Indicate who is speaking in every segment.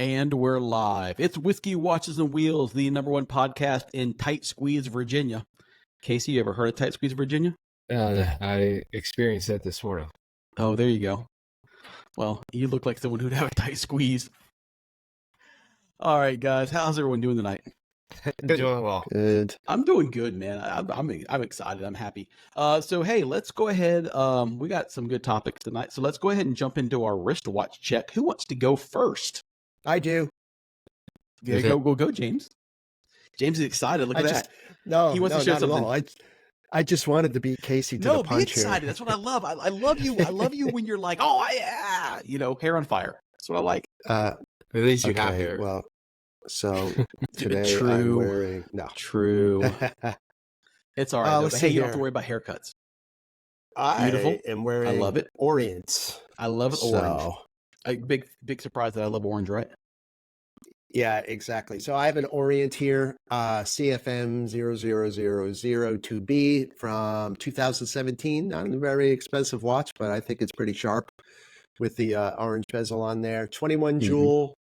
Speaker 1: And we're live. It's Whiskey Watches and Wheels, the #1 podcast in Tight Squeeze, Virginia. Casey, you ever heard of Tight Squeeze, Virginia?
Speaker 2: I experienced that this morning.
Speaker 1: Oh, there you go. Well, you look like someone who'd have a tight squeeze. All right, guys, how's everyone doing tonight?
Speaker 2: Doing well.
Speaker 3: Good.
Speaker 1: I'm doing good, man. I'm excited. I'm happy. So hey, let's go ahead. We got some good topics tonight, so let's go ahead and jump into our wristwatch check. Who wants to go first?
Speaker 3: I do.
Speaker 1: Yeah, go, James. James is excited. Look at that.
Speaker 3: No,
Speaker 1: He wants to show
Speaker 3: not at
Speaker 1: something.
Speaker 3: all. I just wanted to beat Casey to the
Speaker 1: No, be
Speaker 3: punch
Speaker 1: excited.
Speaker 3: here.
Speaker 1: That's what I love. I love you. I love you when you're like, oh, yeah, hair on fire. That's what I like.
Speaker 2: At least you have
Speaker 3: Okay,
Speaker 2: hair.
Speaker 3: well, so today
Speaker 1: True.
Speaker 3: I'm wearing
Speaker 1: True. It's all right. Though.
Speaker 3: let's
Speaker 1: Hey,
Speaker 3: see
Speaker 1: you don't have to
Speaker 3: here.
Speaker 1: worry about haircuts.
Speaker 3: I
Speaker 1: Beautiful.
Speaker 3: am wearing
Speaker 1: I love it.
Speaker 3: Orients.
Speaker 1: I love orange.
Speaker 3: So,
Speaker 1: A big surprise that I love orange, right?
Speaker 3: yeah, exactly. So I have an Orient here, CFM 00002B from 2017. Not a very expensive watch, but I think it's pretty sharp with the orange bezel on there. 21 jewel,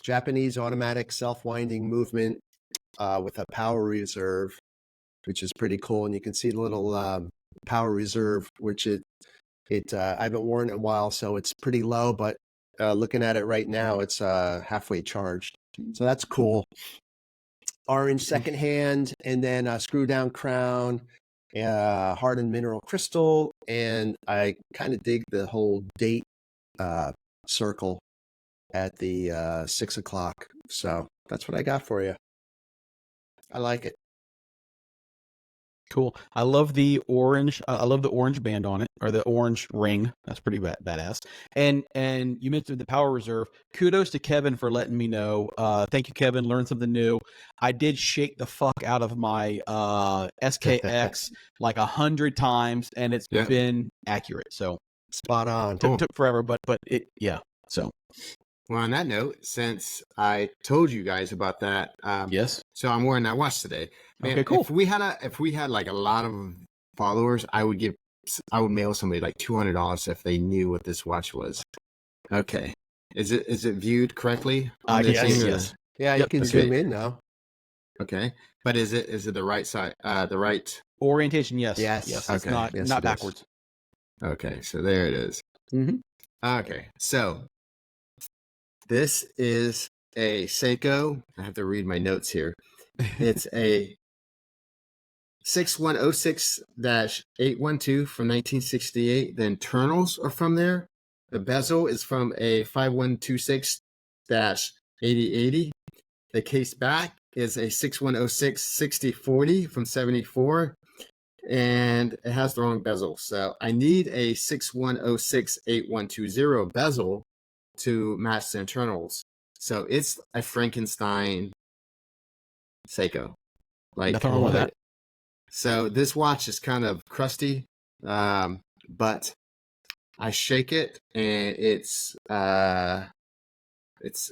Speaker 3: Japanese automatic self-winding movement with a power reserve, which is pretty cool. And you can see the little power reserve, which I haven't worn in a while, so it's pretty low, but looking at it right now, it's halfway charged. So that's cool. Orange secondhand, and then a screw down crown, hardened mineral crystal, and I kind of dig the whole date circle at the 6 o'clock. So that's what I got for you. I like it.
Speaker 1: Cool. I love the orange. I love the orange band on it, or the orange ring. That's pretty badass. And you mentioned the power reserve. Kudos to Kevin for letting me know. Thank you, Kevin. Learned something new. I did shake the fuck out of my SKX like 100 times, and it's been accurate. So
Speaker 3: Spot on.
Speaker 1: took forever, but it So
Speaker 2: Well, on that note, since I told you guys about that,
Speaker 1: yes.
Speaker 2: so I'm wearing that watch today. Man,
Speaker 1: Okay, cool.
Speaker 2: If we had like a lot of followers, I would mail somebody like $200 if they knew what this watch was. Okay, is it viewed correctly?
Speaker 1: Yes.
Speaker 3: Yeah,
Speaker 1: Yep,
Speaker 3: you can zoom in now.
Speaker 2: Okay, but is it the right side? The right
Speaker 1: Orientation, yes.
Speaker 3: Yes.
Speaker 1: Yes.
Speaker 2: Okay.
Speaker 1: It's not
Speaker 3: Yes,
Speaker 1: not
Speaker 3: it is.
Speaker 1: backwards.
Speaker 2: Okay, so there it is.
Speaker 1: Mm-hmm.
Speaker 2: Okay, so this is a Seiko. I have to read my notes here. It's a 6106-812 from 1968. The internals are from there. The bezel is from a 5126-8080. The case back is a 6106-6040 from 74. And it has the wrong bezel. So I need a 6106-8120 bezel to match the internals. So it's a Frankenstein Seiko. Like,
Speaker 1: Nothing wrong with that.
Speaker 2: So this watch is kind of crusty, but I shake it and it's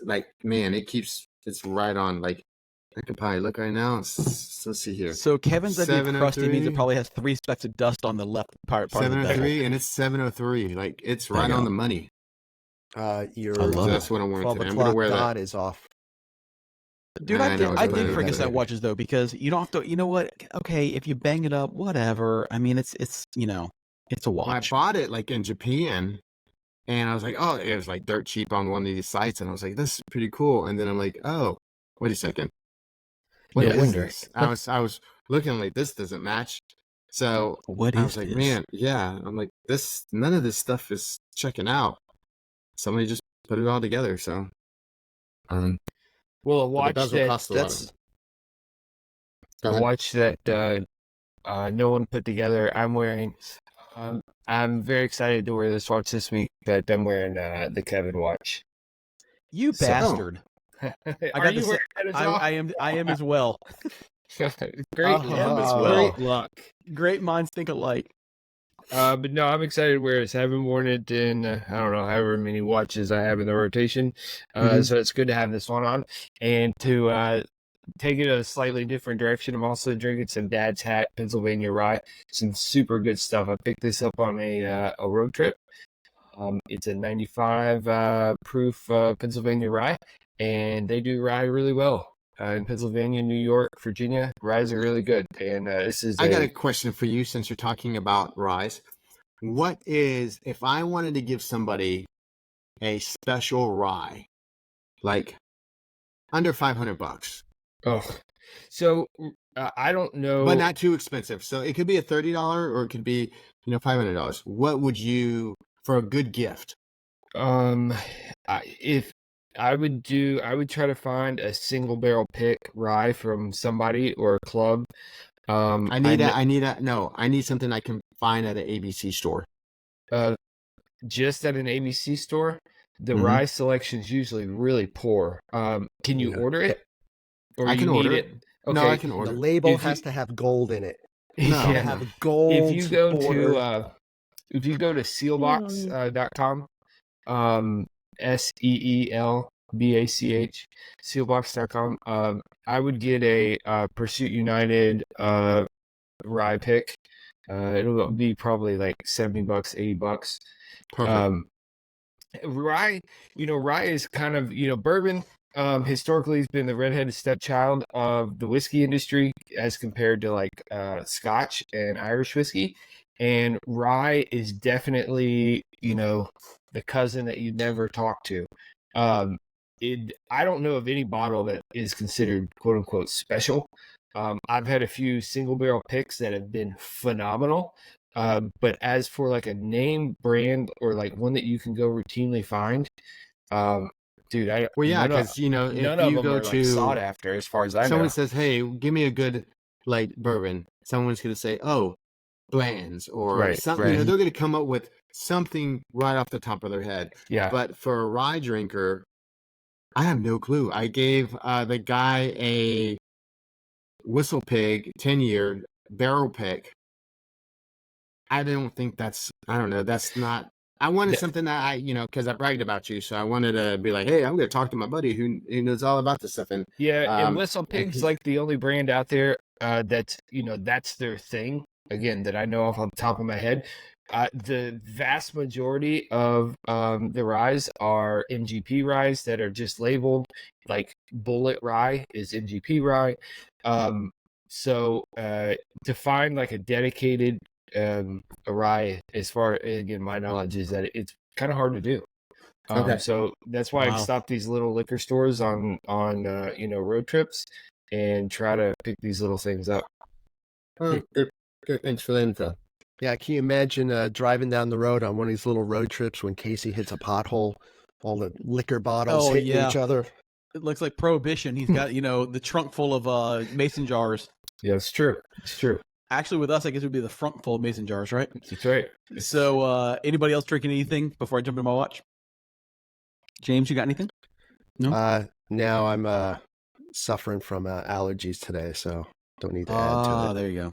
Speaker 2: like, man, it's right on. Like, I can probably look right now. Let's see here.
Speaker 1: So Kevin's idea of crusty means it
Speaker 2: 703.
Speaker 1: probably has 3 specks of dust on the left part of the bezel.
Speaker 2: 703, and it's 703. Like, it's right on the money.
Speaker 3: Your
Speaker 1: I love
Speaker 2: So
Speaker 1: it.
Speaker 2: that's what I'm wearing
Speaker 3: 12
Speaker 2: today. I'm gonna
Speaker 3: o'clock
Speaker 2: wear that.
Speaker 3: dot is off.
Speaker 1: Dude,
Speaker 2: I know,
Speaker 1: I
Speaker 2: it's
Speaker 1: dig
Speaker 2: better,
Speaker 1: Frankenstein
Speaker 2: better.
Speaker 1: watches though, because you don't have to. You know what? Okay, if you bang it up, whatever. I mean, it's it's a
Speaker 2: Well, I
Speaker 1: watch.
Speaker 2: bought it like in Japan, and I was like, oh, it was like dirt cheap on one of these sites, and I was like, this is pretty cool. And then I'm like, oh, wait a second. What
Speaker 1: Yeah.
Speaker 2: is
Speaker 1: Wonder.
Speaker 2: this? I was looking like, this doesn't match. So
Speaker 1: What
Speaker 2: I
Speaker 1: is
Speaker 2: was like,
Speaker 1: this?
Speaker 2: man, yeah. I'm like, none of this stuff is checking out. Somebody just put it all together. So,
Speaker 4: Well, a
Speaker 2: but
Speaker 4: watch
Speaker 2: the bezel
Speaker 4: that
Speaker 2: costs a lot.
Speaker 3: That's
Speaker 2: Go
Speaker 4: a
Speaker 2: ahead.
Speaker 4: watch that no one put together. I'm wearing. I'm very excited to wear this watch this week. That I'm wearing the Kevin watch.
Speaker 1: You
Speaker 2: So-
Speaker 1: bastard!
Speaker 4: Are
Speaker 1: got
Speaker 4: you
Speaker 1: the
Speaker 4: wearing that as well?
Speaker 1: I am as well.
Speaker 4: Great,
Speaker 1: as well.
Speaker 4: great luck.
Speaker 1: Great minds think alike.
Speaker 4: But no, I'm excited to wear this. I haven't worn it in, I don't know, however many watches I have in the rotation. So it's good to have this one on. And to take it a slightly different direction, I'm also drinking some Dad's Hat Pennsylvania Rye. Some super good stuff. I picked this up on a road trip. It's a 95 proof Pennsylvania Rye. and they do rye really well. In Pennsylvania, New York, Virginia, ryes are really good. And this is
Speaker 2: I got a question for you since you're talking about ryes. What is, if I wanted to give somebody a special rye, like under $500,
Speaker 4: oh, so I don't know,
Speaker 2: but not too expensive. So it could be a $30 or it could be, $500. What would you, for a good gift?
Speaker 4: If I would try to find a single barrel pick rye from somebody or a club.
Speaker 2: I need something I can find at an ABC store.
Speaker 4: Just at an ABC store, the
Speaker 2: Mhm.
Speaker 4: rye selection is usually really poor. Can you
Speaker 3: Yeah.
Speaker 4: order it? Or
Speaker 2: I
Speaker 4: you
Speaker 2: can
Speaker 4: need
Speaker 2: order
Speaker 4: it?
Speaker 2: it.
Speaker 4: Okay.
Speaker 2: No, I can
Speaker 3: The
Speaker 2: order.
Speaker 3: label
Speaker 4: If you-
Speaker 3: has to have gold in it.
Speaker 2: No.
Speaker 3: To
Speaker 4: Yeah.
Speaker 3: have a gold
Speaker 4: If you go
Speaker 3: border.
Speaker 4: to if you go to sealbox.com, SEELBACH, sealbox.com, I would get a Pursuit United rye pick. It'll be probably like $70, $80.
Speaker 2: Perfect.
Speaker 4: Rye, rye is kind of, bourbon historically has been the redheaded stepchild of the whiskey industry as compared to like Scotch and Irish whiskey. And rye is definitely, the cousin that you never talk to. I don't know of any bottle that is considered quote unquote special. I've had a few single barrel picks that have been phenomenal. But as for like a name brand or like one that you can go routinely find, dude,
Speaker 2: Well, yeah,
Speaker 4: none of-
Speaker 2: because
Speaker 4: none
Speaker 2: if
Speaker 4: of
Speaker 2: you
Speaker 4: them
Speaker 2: go
Speaker 4: are like sought
Speaker 2: to
Speaker 4: after as far as I know.
Speaker 2: someone says, "Hey, give me a good light bourbon," someone's going to say, "Oh, Bland's," or
Speaker 4: Right,
Speaker 2: something.
Speaker 4: right.
Speaker 2: They're going to come up with something right off the top of their head.
Speaker 4: Yeah,
Speaker 2: But for a rye drinker, I have no clue. I gave the guy a Whistle Pig 10-year barrel pick. I don't think that's, I don't know, that's not, I wanted
Speaker 4: That-
Speaker 2: something that because I bragged about you. So I wanted to be like, hey, I'm going to talk to my buddy who knows all about this stuff. And
Speaker 4: yeah. And
Speaker 2: Um,
Speaker 4: Whistle Pig's like the only brand out there that's that's their thing. Again, that I know off the top of my head. The vast majority of the ryes are MGP ryes that are just labeled like Bullet Rye is MGP rye. So to find like a dedicated a rye, as far again my knowledge is that it's kind of hard to do.
Speaker 2: Okay.
Speaker 4: So that's why I
Speaker 1: Wow.
Speaker 4: stop these little liquor stores on road trips and try to pick these little things up.
Speaker 2: good. Thanks for the info.
Speaker 3: Yeah, can you imagine driving down the road on one of these little road trips when Casey hits a pothole, all the liquor bottles
Speaker 1: Oh,
Speaker 3: hitting
Speaker 1: yeah.
Speaker 3: each other?
Speaker 1: It looks like Prohibition. He's got, the trunk full of mason jars.
Speaker 4: Yeah, it's true. It's true.
Speaker 1: Actually, with us, I guess it would be the front full of mason jars, right?
Speaker 4: That's right.
Speaker 1: So, anybody else drinking anything before I jump into my watch? James, you got anything? No?
Speaker 3: Now I'm suffering from allergies today, so don't need to add to it.
Speaker 1: There you go.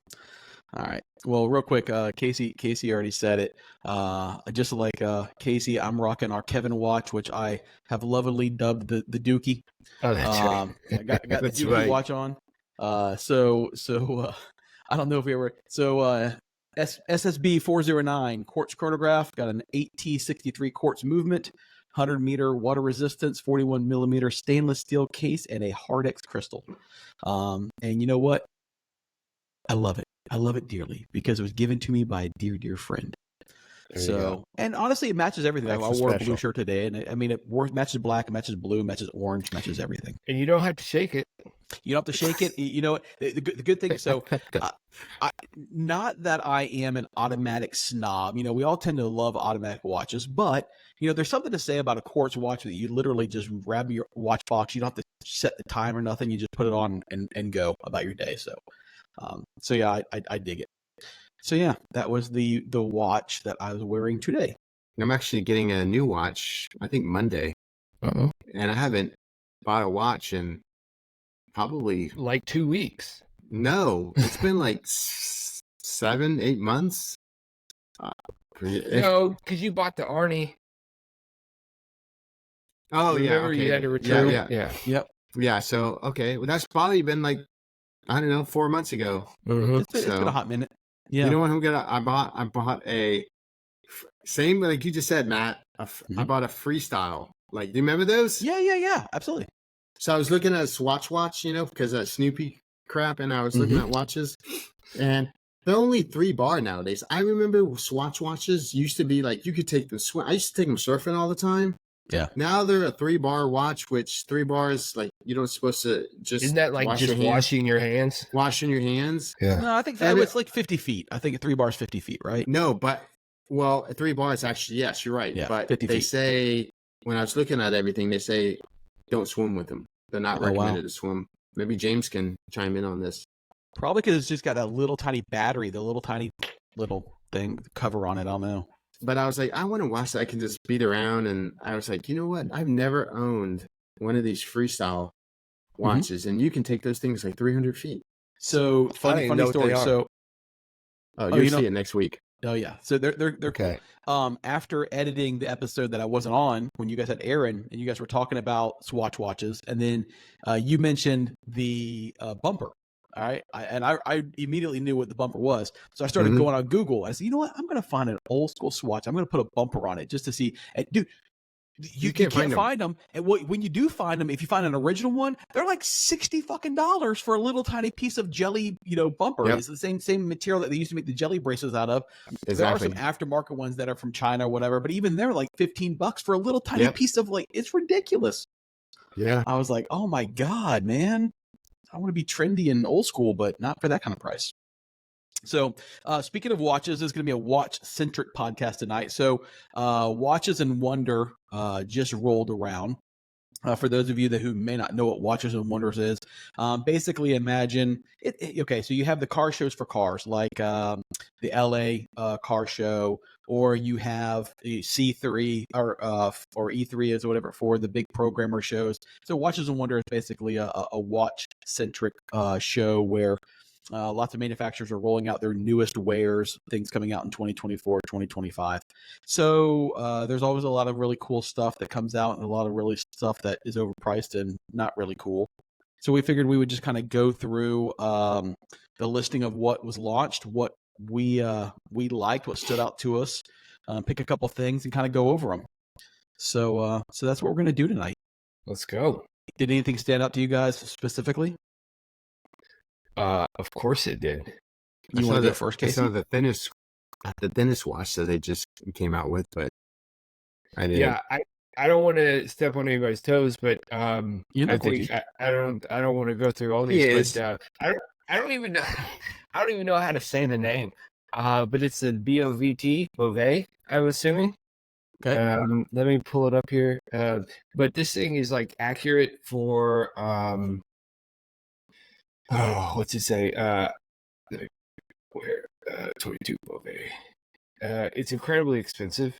Speaker 1: All right. Well, real quick, Casey already said it. Just like Casey, I'm rocking our Kevin watch, which I have lovingly dubbed the Dookie.
Speaker 4: Oh, that's right.
Speaker 1: I got the
Speaker 2: That's
Speaker 1: Dookie
Speaker 2: right.
Speaker 1: watch on. So I don't know if we ever. So SSB 409 quartz chronograph got an 8T63 quartz movement, 100-meter water resistance, 41 millimeter stainless steel case, and a Hardex crystal. And you know what? I love it. I love it dearly because it was given to me by a dear friend.
Speaker 3: There you go.
Speaker 1: And honestly, it matches everything. I
Speaker 3: Extra
Speaker 1: wore a
Speaker 3: special.
Speaker 1: blue shirt today, and it matches black, it matches blue, matches orange, matches everything.
Speaker 4: And you don't have to shake it.
Speaker 1: You don't have to shake it. You know what? The good thing. So, not that I am an automatic snob. We all tend to love automatic watches, but there's something to say about a quartz watch that you literally just grab your watch box. You don't have to set the time or nothing. You just put it on and go about your day. So yeah, I dig it. So yeah, that was the watch that I was wearing today.
Speaker 2: I'm actually getting a new watch, I think Monday,
Speaker 4: Uh-oh.
Speaker 2: and I haven't bought a watch in probably,
Speaker 4: Like 2 weeks.
Speaker 2: no, it's been like 7-8 months.
Speaker 4: No, because you bought the Arnie.
Speaker 2: Oh yeah,
Speaker 4: Remember
Speaker 2: okay.
Speaker 4: you had to return.
Speaker 2: Yeah.
Speaker 1: Yep.
Speaker 2: Yeah, so okay, well that's probably been like, I don't know, 4 months ago.
Speaker 4: Mhm.
Speaker 1: It's been a hot minute. Yeah.
Speaker 2: You know what I'm gonna? I bought a same like you just said, Matt. I
Speaker 1: Mhm.
Speaker 2: bought a freestyle. Like, do you remember those?
Speaker 1: Yeah. Absolutely.
Speaker 2: So I was looking at a Swatch watch, because of that Snoopy crap, and I was looking at watches, and they're only 3-bar nowadays. I remember Swatch watches used to be like you could take them swim. I used to take them surfing all the time.
Speaker 1: Yeah.
Speaker 2: Now they're a 3-bar watch, which 3 bars like you don't supposed to just
Speaker 4: Isn't that like
Speaker 2: wash
Speaker 4: just
Speaker 2: your hands,
Speaker 4: washing your hands?
Speaker 2: washing your hands.
Speaker 4: Yeah.
Speaker 1: No, I think
Speaker 2: And
Speaker 1: it's like 50 feet. I think 3 bars 50 feet, right?
Speaker 2: No, but well, 3 bars actually, yes, you're right.
Speaker 1: Yeah,
Speaker 2: but
Speaker 1: 50
Speaker 2: they
Speaker 1: feet.
Speaker 2: say when I was looking at everything, they say don't swim with them. They're not
Speaker 1: Oh, wow.
Speaker 2: recommended to swim. Maybe James can chime in on this.
Speaker 1: Probably because it's just got that little tiny battery, the little tiny little thing cover on it. I don't know.
Speaker 2: But I was like, I want to watch that. I can just beat around. And I was like, you know what? I've never owned one of these freestyle watches. And you can take those things like 300 feet.
Speaker 1: So
Speaker 3: I didn't
Speaker 1: funny
Speaker 3: know what they
Speaker 1: story.
Speaker 3: are.
Speaker 1: So
Speaker 2: Oh, you'll
Speaker 1: you
Speaker 2: see
Speaker 1: know-
Speaker 2: it next week.
Speaker 1: oh yeah, so they're
Speaker 3: Okay.
Speaker 1: cool. After editing the episode that I wasn't on, when you guys had Aaron and you guys were talking about Swatch watches, and then you mentioned the bumper. All right, I immediately knew what the bumper was, so I started going on Google. I said, you know what, I'm going to find an old school Swatch. I'm going to put a bumper on it just to see. And dude, you can't find them. And when you do find them, if you find an original one, they're like $60 for a little tiny piece of jelly, bumper.
Speaker 2: Yep.
Speaker 1: It's the same material that they used to make the jelly bracelets out of.
Speaker 2: Exactly.
Speaker 1: There are some aftermarket ones that are from China or whatever, but even they're like $15 for a little tiny piece of it's ridiculous.
Speaker 2: Yeah.
Speaker 1: I was like, oh my God, man. I want to be trendy and old school, but not for that kind of price. So speaking of watches, this is going to be a watch-centric podcast tonight. So Watches and Wonder just rolled around. For those of you who may not know what Watches and Wonders is, basically imagine okay, so you have the car shows for cars, like the LA car show, or you have the C3 or E3 is whatever for the big programmer shows. So Watches and Wonders is basically a watch-centric show where lots of manufacturers are rolling out their newest wares, things coming out in 2024, 2025. So there's always a lot of really cool stuff that comes out and a lot of really stuff that is overpriced and not really cool. So we figured we would just kind of go through the listing of what was launched, what we liked, what stood out to us, pick a couple things and kind of go over them. So that's what we're going to do tonight.
Speaker 4: Let's go.
Speaker 1: Did anything stand out to you guys specifically?
Speaker 4: Of course it did.
Speaker 1: You want to go first,
Speaker 2: I
Speaker 1: Casey?
Speaker 2: saw the thinnest watch that they just came out with, but I didn't.
Speaker 4: Yeah, I don't want to step on anybody's toes, but
Speaker 1: You know,
Speaker 4: I think I don't want to go through all these. But I don't even know I don't even know how to say the name. But it's a BOVT Beauvais, I'm assuming.
Speaker 1: Okay.
Speaker 4: Let me pull it up here. But this thing is like accurate for what's it say? Where 22 Beauvais. It's incredibly expensive.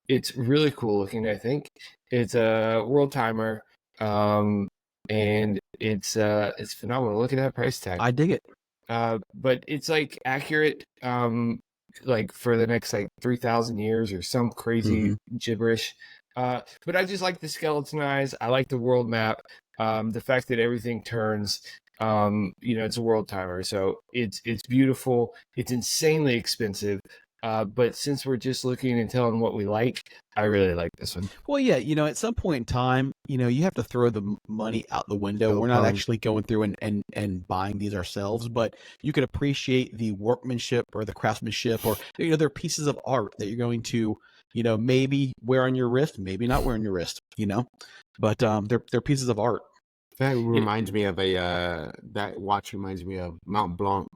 Speaker 4: It's really cool looking, I think. It's a world timer. And it's phenomenal. Look at that price tag.
Speaker 1: I dig it.
Speaker 4: But it's like accurate like for the next like 3,000 years or some crazy gibberish. But I just like the skeletonized. I like the world map. The fact that everything turns, it's a world timer, so it's beautiful. It's insanely expensive. But since we're just looking and telling what we like, I really like this one.
Speaker 1: Well, yeah, at some point in time, you have to throw the money out the window. We're not actually going through and buying these ourselves, but you could appreciate the workmanship or the craftsmanship, or they're pieces of art that you're going to, maybe wear on your wrist, maybe not wear on your wrist, but they're pieces of art.
Speaker 2: That reminds me of that watch reminds me of Mont Blanc.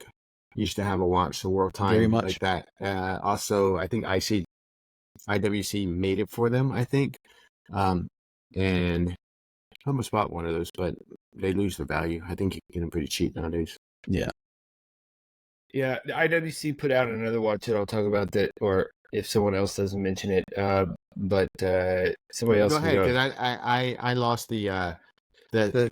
Speaker 2: Used to have a watch, the World Time,
Speaker 1: Very much.
Speaker 2: like that. Also, I think IWC made it for them, I think. And I almost bought one of those, but they lose their value. I think you can get them pretty cheap nowadays.
Speaker 1: Yeah.
Speaker 4: Yeah, the IWC put out another watch that I'll talk about that, or if someone else doesn't mention it. But somebody else.
Speaker 2: Go ahead, because I lost the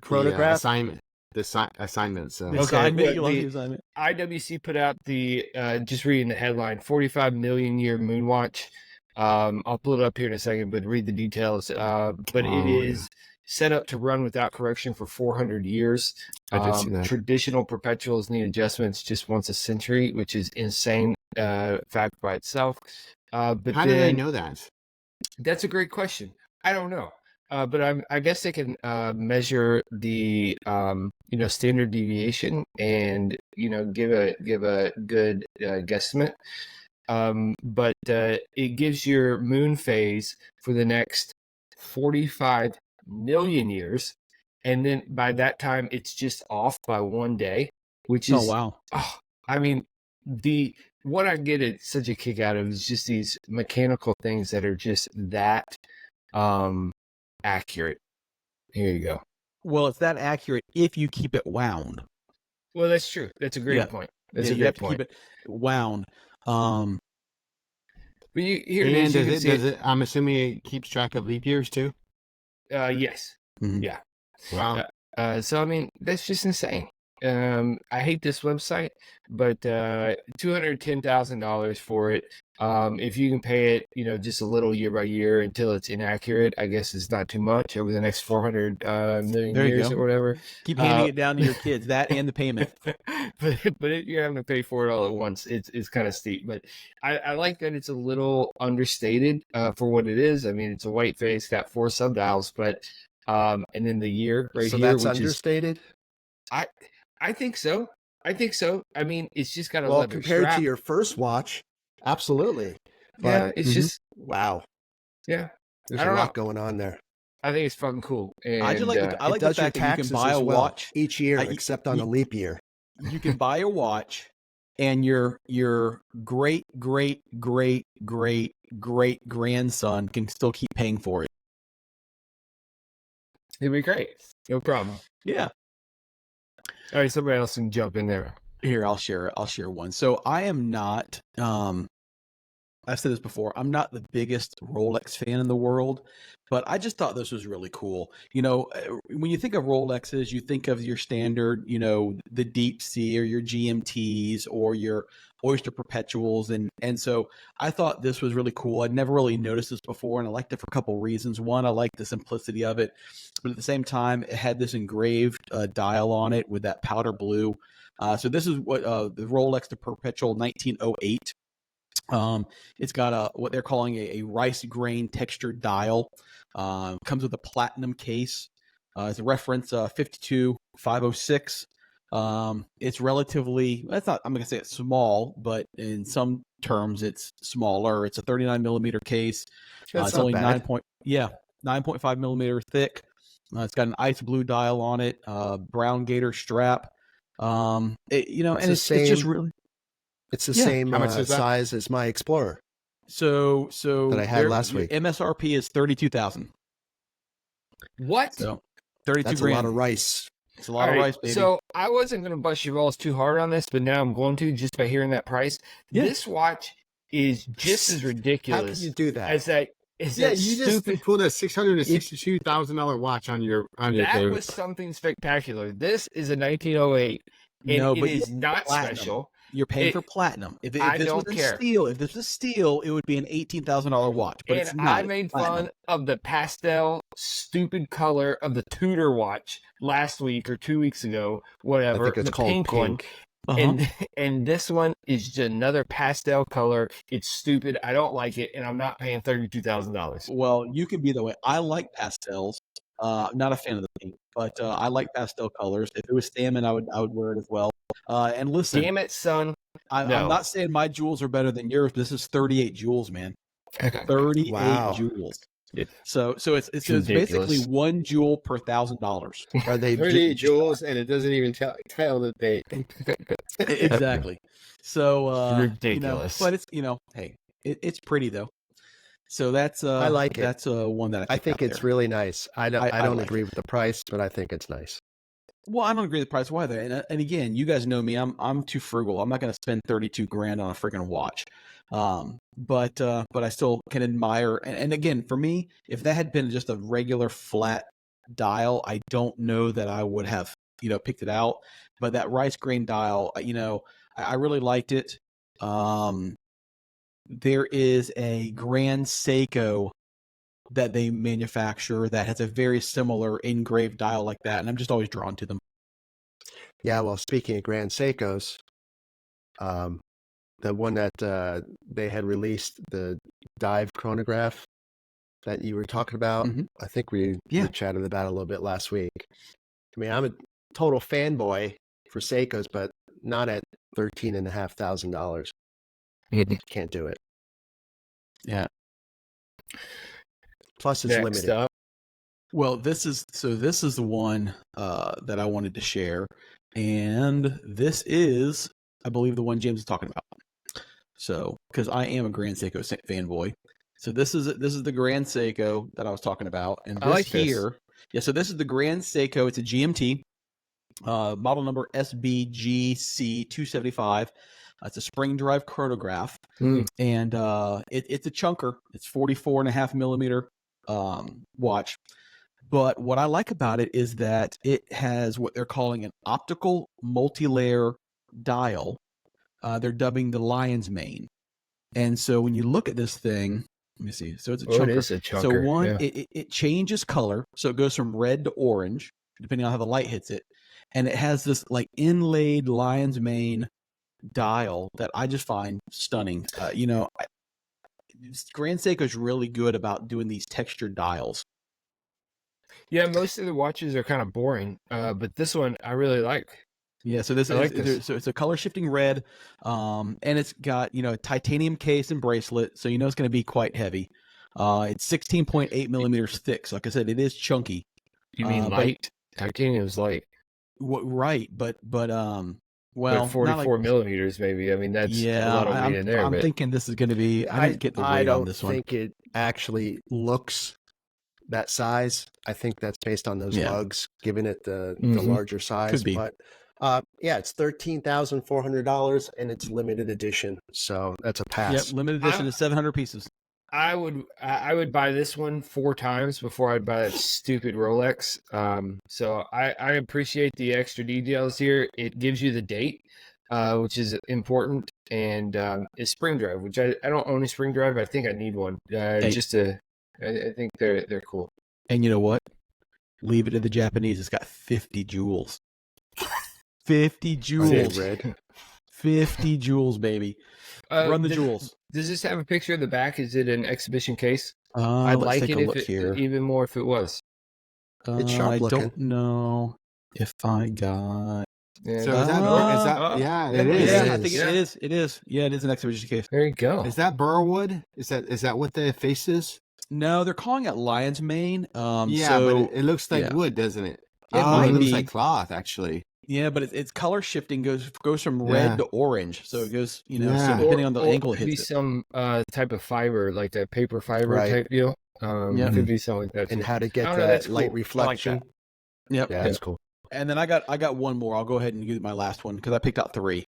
Speaker 3: chronograph
Speaker 2: assignment. Assignment. So
Speaker 1: The
Speaker 4: Okay,
Speaker 1: assignment,
Speaker 4: well,
Speaker 1: you love
Speaker 4: the-
Speaker 1: the assignment.
Speaker 4: IWC put out the just reading the headline, 45 million year moon watch. I'll pull it up here in a second, but read the details. But it is set up to run without correction for 400 years.
Speaker 2: I did see that.
Speaker 4: Traditional perpetuals need adjustments just once a century, which is insane fact by itself. But
Speaker 2: How
Speaker 4: then,
Speaker 2: do they know that?
Speaker 4: That's a great question. I don't know. But I guess they can measure the standard deviation and give a good guesstimate. But it gives your moon phase for the next 45 million years, and then by that time it's just off by 1 day, which
Speaker 1: Oh
Speaker 4: is
Speaker 1: wow.
Speaker 4: I mean what I get such a kick out of is just these mechanical things that are just that accurate. Here you go.
Speaker 1: Well, it's that accurate if you keep it wound.
Speaker 4: Well, that's true. That's a great
Speaker 1: Yeah.
Speaker 4: point. That's
Speaker 1: Yeah,
Speaker 4: a
Speaker 1: you have
Speaker 4: great
Speaker 1: to
Speaker 4: point.
Speaker 1: keep it wound.
Speaker 4: But here it
Speaker 2: And
Speaker 4: is. You can
Speaker 2: does
Speaker 4: see
Speaker 2: it? I'm assuming it keeps track of leap years too.
Speaker 4: Yes.
Speaker 1: Mhm.
Speaker 4: Yeah.
Speaker 2: Wow.
Speaker 4: So I mean, that's just insane. I hate this website, but $210,000 for it. If you can pay it, just a little year by year until it's inaccurate, I guess it's not too much over the next 400 million
Speaker 1: There you
Speaker 4: years
Speaker 1: go.
Speaker 4: or whatever.
Speaker 1: Keep handing it down to your kids, that and the payment.
Speaker 4: but if you're having to pay for it all at once, it's kind of steep. But I like that it's a little understated for what it is. I mean, it's a white face, got 4 subdials, but and then the year right
Speaker 3: So
Speaker 4: here,
Speaker 3: that's
Speaker 4: which is
Speaker 3: understated.
Speaker 4: I think so. I think so. I mean, it's just got a
Speaker 3: Well,
Speaker 4: leather
Speaker 3: compared
Speaker 4: strap.
Speaker 3: to your first watch, absolutely.
Speaker 4: Yeah,
Speaker 3: But
Speaker 4: it's just
Speaker 3: wow,
Speaker 4: yeah.
Speaker 3: there's
Speaker 4: I
Speaker 3: a
Speaker 4: don't
Speaker 3: lot
Speaker 4: know.
Speaker 3: going on there.
Speaker 4: I think it's fucking cool. And
Speaker 1: I just like I
Speaker 3: It
Speaker 1: like the
Speaker 3: does your
Speaker 1: fact that you can
Speaker 3: taxes
Speaker 1: buy
Speaker 3: as
Speaker 1: a
Speaker 3: well
Speaker 1: watch.
Speaker 3: each year,
Speaker 1: you-
Speaker 3: except on a
Speaker 1: you-
Speaker 3: leap year.
Speaker 1: You can buy a watch, and your great great great great great grandson can still keep paying for it.
Speaker 4: it'd be great. No problem.
Speaker 1: Yeah.
Speaker 4: All right, somebody else can jump in there.
Speaker 1: Here, I'll share one. So I am not I've said this before, I'm not the biggest Rolex fan in the world, but I just thought this was really cool. When you think of Rolexes, you think of your standard, the Deep Sea or your GMTs or your Oyster Perpetuals. And so I thought this was really cool. I'd never really noticed this before, and I liked it for a couple reasons. One, I liked the simplicity of it, but at the same time, it had this engraved dial on it with that powder blue. So this is what the Rolex, the Perpetual 1908. It's got what they're calling a rice grain textured dial. Comes with a platinum case. It's a reference 52506. It's relatively, I'm going to say it's small, but in some terms it's smaller. It's a 39 millimeter case.
Speaker 3: That's
Speaker 1: It's
Speaker 3: not
Speaker 1: only
Speaker 3: bad.
Speaker 1: 9.5 millimeter thick. It's got an ice blue dial on it, brown gator strap. It's just really.
Speaker 3: It's the
Speaker 1: Yeah.
Speaker 3: same
Speaker 2: How much is that?
Speaker 3: size as my Explorer.
Speaker 1: So
Speaker 3: That I had last
Speaker 1: your
Speaker 3: week.
Speaker 1: MSRP is 32,000.
Speaker 4: What?
Speaker 1: So 32
Speaker 3: That's
Speaker 1: grand.
Speaker 3: a lot of rice.
Speaker 1: It's a lot of
Speaker 4: All right,
Speaker 1: rice, baby.
Speaker 4: So I wasn't going to bust your balls too hard on this, but now I'm going to just by hearing that price.
Speaker 1: Yeah.
Speaker 4: This watch is just as
Speaker 3: How can
Speaker 4: ridiculous
Speaker 3: you do that?
Speaker 4: as that. Is
Speaker 2: Yeah,
Speaker 4: that
Speaker 2: you just
Speaker 4: stupid?
Speaker 2: pulled a $662,000 watch on your
Speaker 4: That
Speaker 2: table.
Speaker 4: was something spectacular. This is a 1908, and
Speaker 1: No,
Speaker 4: it
Speaker 1: but
Speaker 4: is not
Speaker 1: platinum.
Speaker 4: special.
Speaker 1: You're paying
Speaker 4: it-
Speaker 1: for platinum. If
Speaker 4: I
Speaker 1: this
Speaker 4: don't
Speaker 1: was
Speaker 4: care.
Speaker 1: steel, if this was steel, it would be an $18,000 watch. But it's
Speaker 4: And
Speaker 1: not.
Speaker 4: I
Speaker 1: It's
Speaker 4: made
Speaker 1: platinum.
Speaker 4: fun of the pastel, stupid color of the Tudor watch last week or 2 weeks ago,
Speaker 3: I
Speaker 4: whatever.
Speaker 3: think it's
Speaker 4: the
Speaker 3: called
Speaker 4: pink one.
Speaker 3: pink.
Speaker 1: Uh-huh.
Speaker 4: And this one is just another pastel color. It's stupid. I don't like it, and I'm not paying $32,000.
Speaker 1: Well, you can be that way. I like pastels. Not a fan of the pink, but I like pastel colors. If it was salmon, I would wear it as well. And listen,
Speaker 4: Damn it, son.
Speaker 1: I'm
Speaker 4: No.
Speaker 1: not saying my jewels are better than yours, but this is 38 jewels, man.
Speaker 4: Okay.
Speaker 1: 38
Speaker 3: Wow.
Speaker 1: jewels.
Speaker 4: Yeah.
Speaker 1: So it's
Speaker 4: It's
Speaker 1: basically
Speaker 4: ridiculous.
Speaker 1: 1 jewel per $1,000.
Speaker 3: Are they
Speaker 2: 38 joules, and it doesn't even tell the date.
Speaker 1: Exactly. So
Speaker 4: Ridiculous.
Speaker 1: but it's hey, it's pretty though. So that's
Speaker 3: I like it.
Speaker 1: That's one that
Speaker 3: I think it's really nice. I don't
Speaker 1: I like
Speaker 3: agree with the price, but I think it's nice.
Speaker 1: Well, I don't agree with the price either. And again, you guys know me. I'm too frugal. I'm not going to spend 32 grand on a freaking watch. But I still can admire. And again, for me, if that had been just a regular flat dial, I don't know that I would have picked it out. But that rice grain dial, I really liked it. There is a Grand Seiko that they manufacture that has a very similar engraved dial like that, and I'm just always drawn to them.
Speaker 3: Yeah, well, speaking of Grand Seikos, the one that they had released, the Dive chronograph, that you were talking about.
Speaker 1: Mhm.
Speaker 3: I think we chatted about it a little bit last week. I mean, I'm a total fanboy for Seikos, but not at $13,500. Can't do it.
Speaker 1: Yeah.
Speaker 3: Plus, it's
Speaker 4: Next
Speaker 3: limited.
Speaker 4: up,
Speaker 1: Well, this is the one that I wanted to share, and this is, I believe, the one James is talking about. So, because I am a Grand Seiko fanboy, so this is the Grand Seiko that I was talking about, and
Speaker 4: I like this.
Speaker 1: here, yeah. So this is the Grand Seiko. It's a GMT, model number SBGC 275. It's a spring drive chronograph,
Speaker 4: Mm.
Speaker 1: and it's a chunker. It's 44.5 millimeter watch. But what I like about it is that it has what they're calling an optical multi-layer dial. They're dubbing the lion's mane. And so when you look at this thing, let me see. So it's a chunker.
Speaker 4: It is a chunker.
Speaker 1: So one,
Speaker 4: yeah.
Speaker 1: it changes color. So it goes from red to orange, depending on how the light hits it. And it has this like inlaid lion's mane dial that I just find stunning. Grand Seiko is really good about doing these textured dials.
Speaker 4: Yeah, most of the watches are kind of boring, but this one I really like.
Speaker 1: Yeah, so this
Speaker 4: I like
Speaker 1: is
Speaker 4: this.
Speaker 1: so it's a color shifting red, and it's got a titanium case and bracelet, so it's going to be quite heavy. It's 16.8 millimeters thick. So like I said, it is chunky.
Speaker 4: You mean
Speaker 1: but-
Speaker 4: light? Titanium's light.
Speaker 1: Right, but
Speaker 4: Well,
Speaker 1: well,
Speaker 4: 44
Speaker 1: not like,
Speaker 4: millimeters, maybe. I mean, that's
Speaker 1: yeah.
Speaker 4: a lot of weight in there.
Speaker 1: I'm
Speaker 4: But
Speaker 1: thinking this is going to be. I didn't get the
Speaker 3: I
Speaker 1: weight on
Speaker 3: don't
Speaker 1: this one.
Speaker 3: think it actually looks that size. I think that's based on those
Speaker 1: Yeah.
Speaker 3: lugs, giving it the
Speaker 4: Mhm.
Speaker 3: larger size.
Speaker 1: Could be.
Speaker 3: But yeah, it's $13,400 and it's limited edition. So that's a pass.
Speaker 1: Yep, limited edition is 700 pieces.
Speaker 4: I would buy this one 4 times before I'd buy that stupid Rolex. So I appreciate the extra details here. It gives you the date, which is important, and it's spring drive, which I don't own a spring drive. I think I need one. I think they're cool.
Speaker 1: And you know what? Leave it to the Japanese. It's got 50 jewels. 50
Speaker 3: Are they
Speaker 1: jewels.
Speaker 3: red?
Speaker 1: 50 jewels, baby. Run the jewels.
Speaker 4: Does this have a picture of the back? Is it an exhibition case?
Speaker 1: I'd
Speaker 4: I'd like
Speaker 1: take
Speaker 4: it
Speaker 1: a look
Speaker 4: if
Speaker 1: here.
Speaker 4: even more if it was.
Speaker 3: It's sharp
Speaker 1: I
Speaker 3: looking.
Speaker 1: don't know if I got.
Speaker 4: Yeah,
Speaker 2: So is that
Speaker 4: Uh,
Speaker 2: yeah,
Speaker 4: yeah,
Speaker 2: it is.
Speaker 1: Yeah,
Speaker 3: It
Speaker 1: I
Speaker 3: is.
Speaker 1: think it is. It is. Yeah, it is an exhibition case.
Speaker 4: there you go.
Speaker 2: Is that burrwood? Is that what the face is?
Speaker 1: No, they're calling it lion's mane.
Speaker 2: Yeah,
Speaker 1: so,
Speaker 2: but it looks like
Speaker 1: yeah.
Speaker 2: wood, doesn't it?
Speaker 1: It might
Speaker 2: it looks
Speaker 1: be.
Speaker 2: like cloth, actually.
Speaker 1: yeah, but it's color shifting goes from
Speaker 2: Yeah.
Speaker 1: red to orange. So it goes, so
Speaker 2: Yeah.
Speaker 1: depending on the angle it
Speaker 4: could be
Speaker 1: hits it.
Speaker 4: some type of fiber, like that paper fiber
Speaker 3: Right.
Speaker 4: type deal.
Speaker 1: Yeah.
Speaker 4: Could be something like that.
Speaker 3: And
Speaker 4: too.
Speaker 3: how to get
Speaker 4: I don't know,
Speaker 3: that
Speaker 4: that's
Speaker 3: light
Speaker 4: cool. I like
Speaker 3: reflection.
Speaker 1: Yep.
Speaker 3: Yeah, that's cool.
Speaker 1: And then I got one more. I'll go ahead and do my last one because I picked out 3.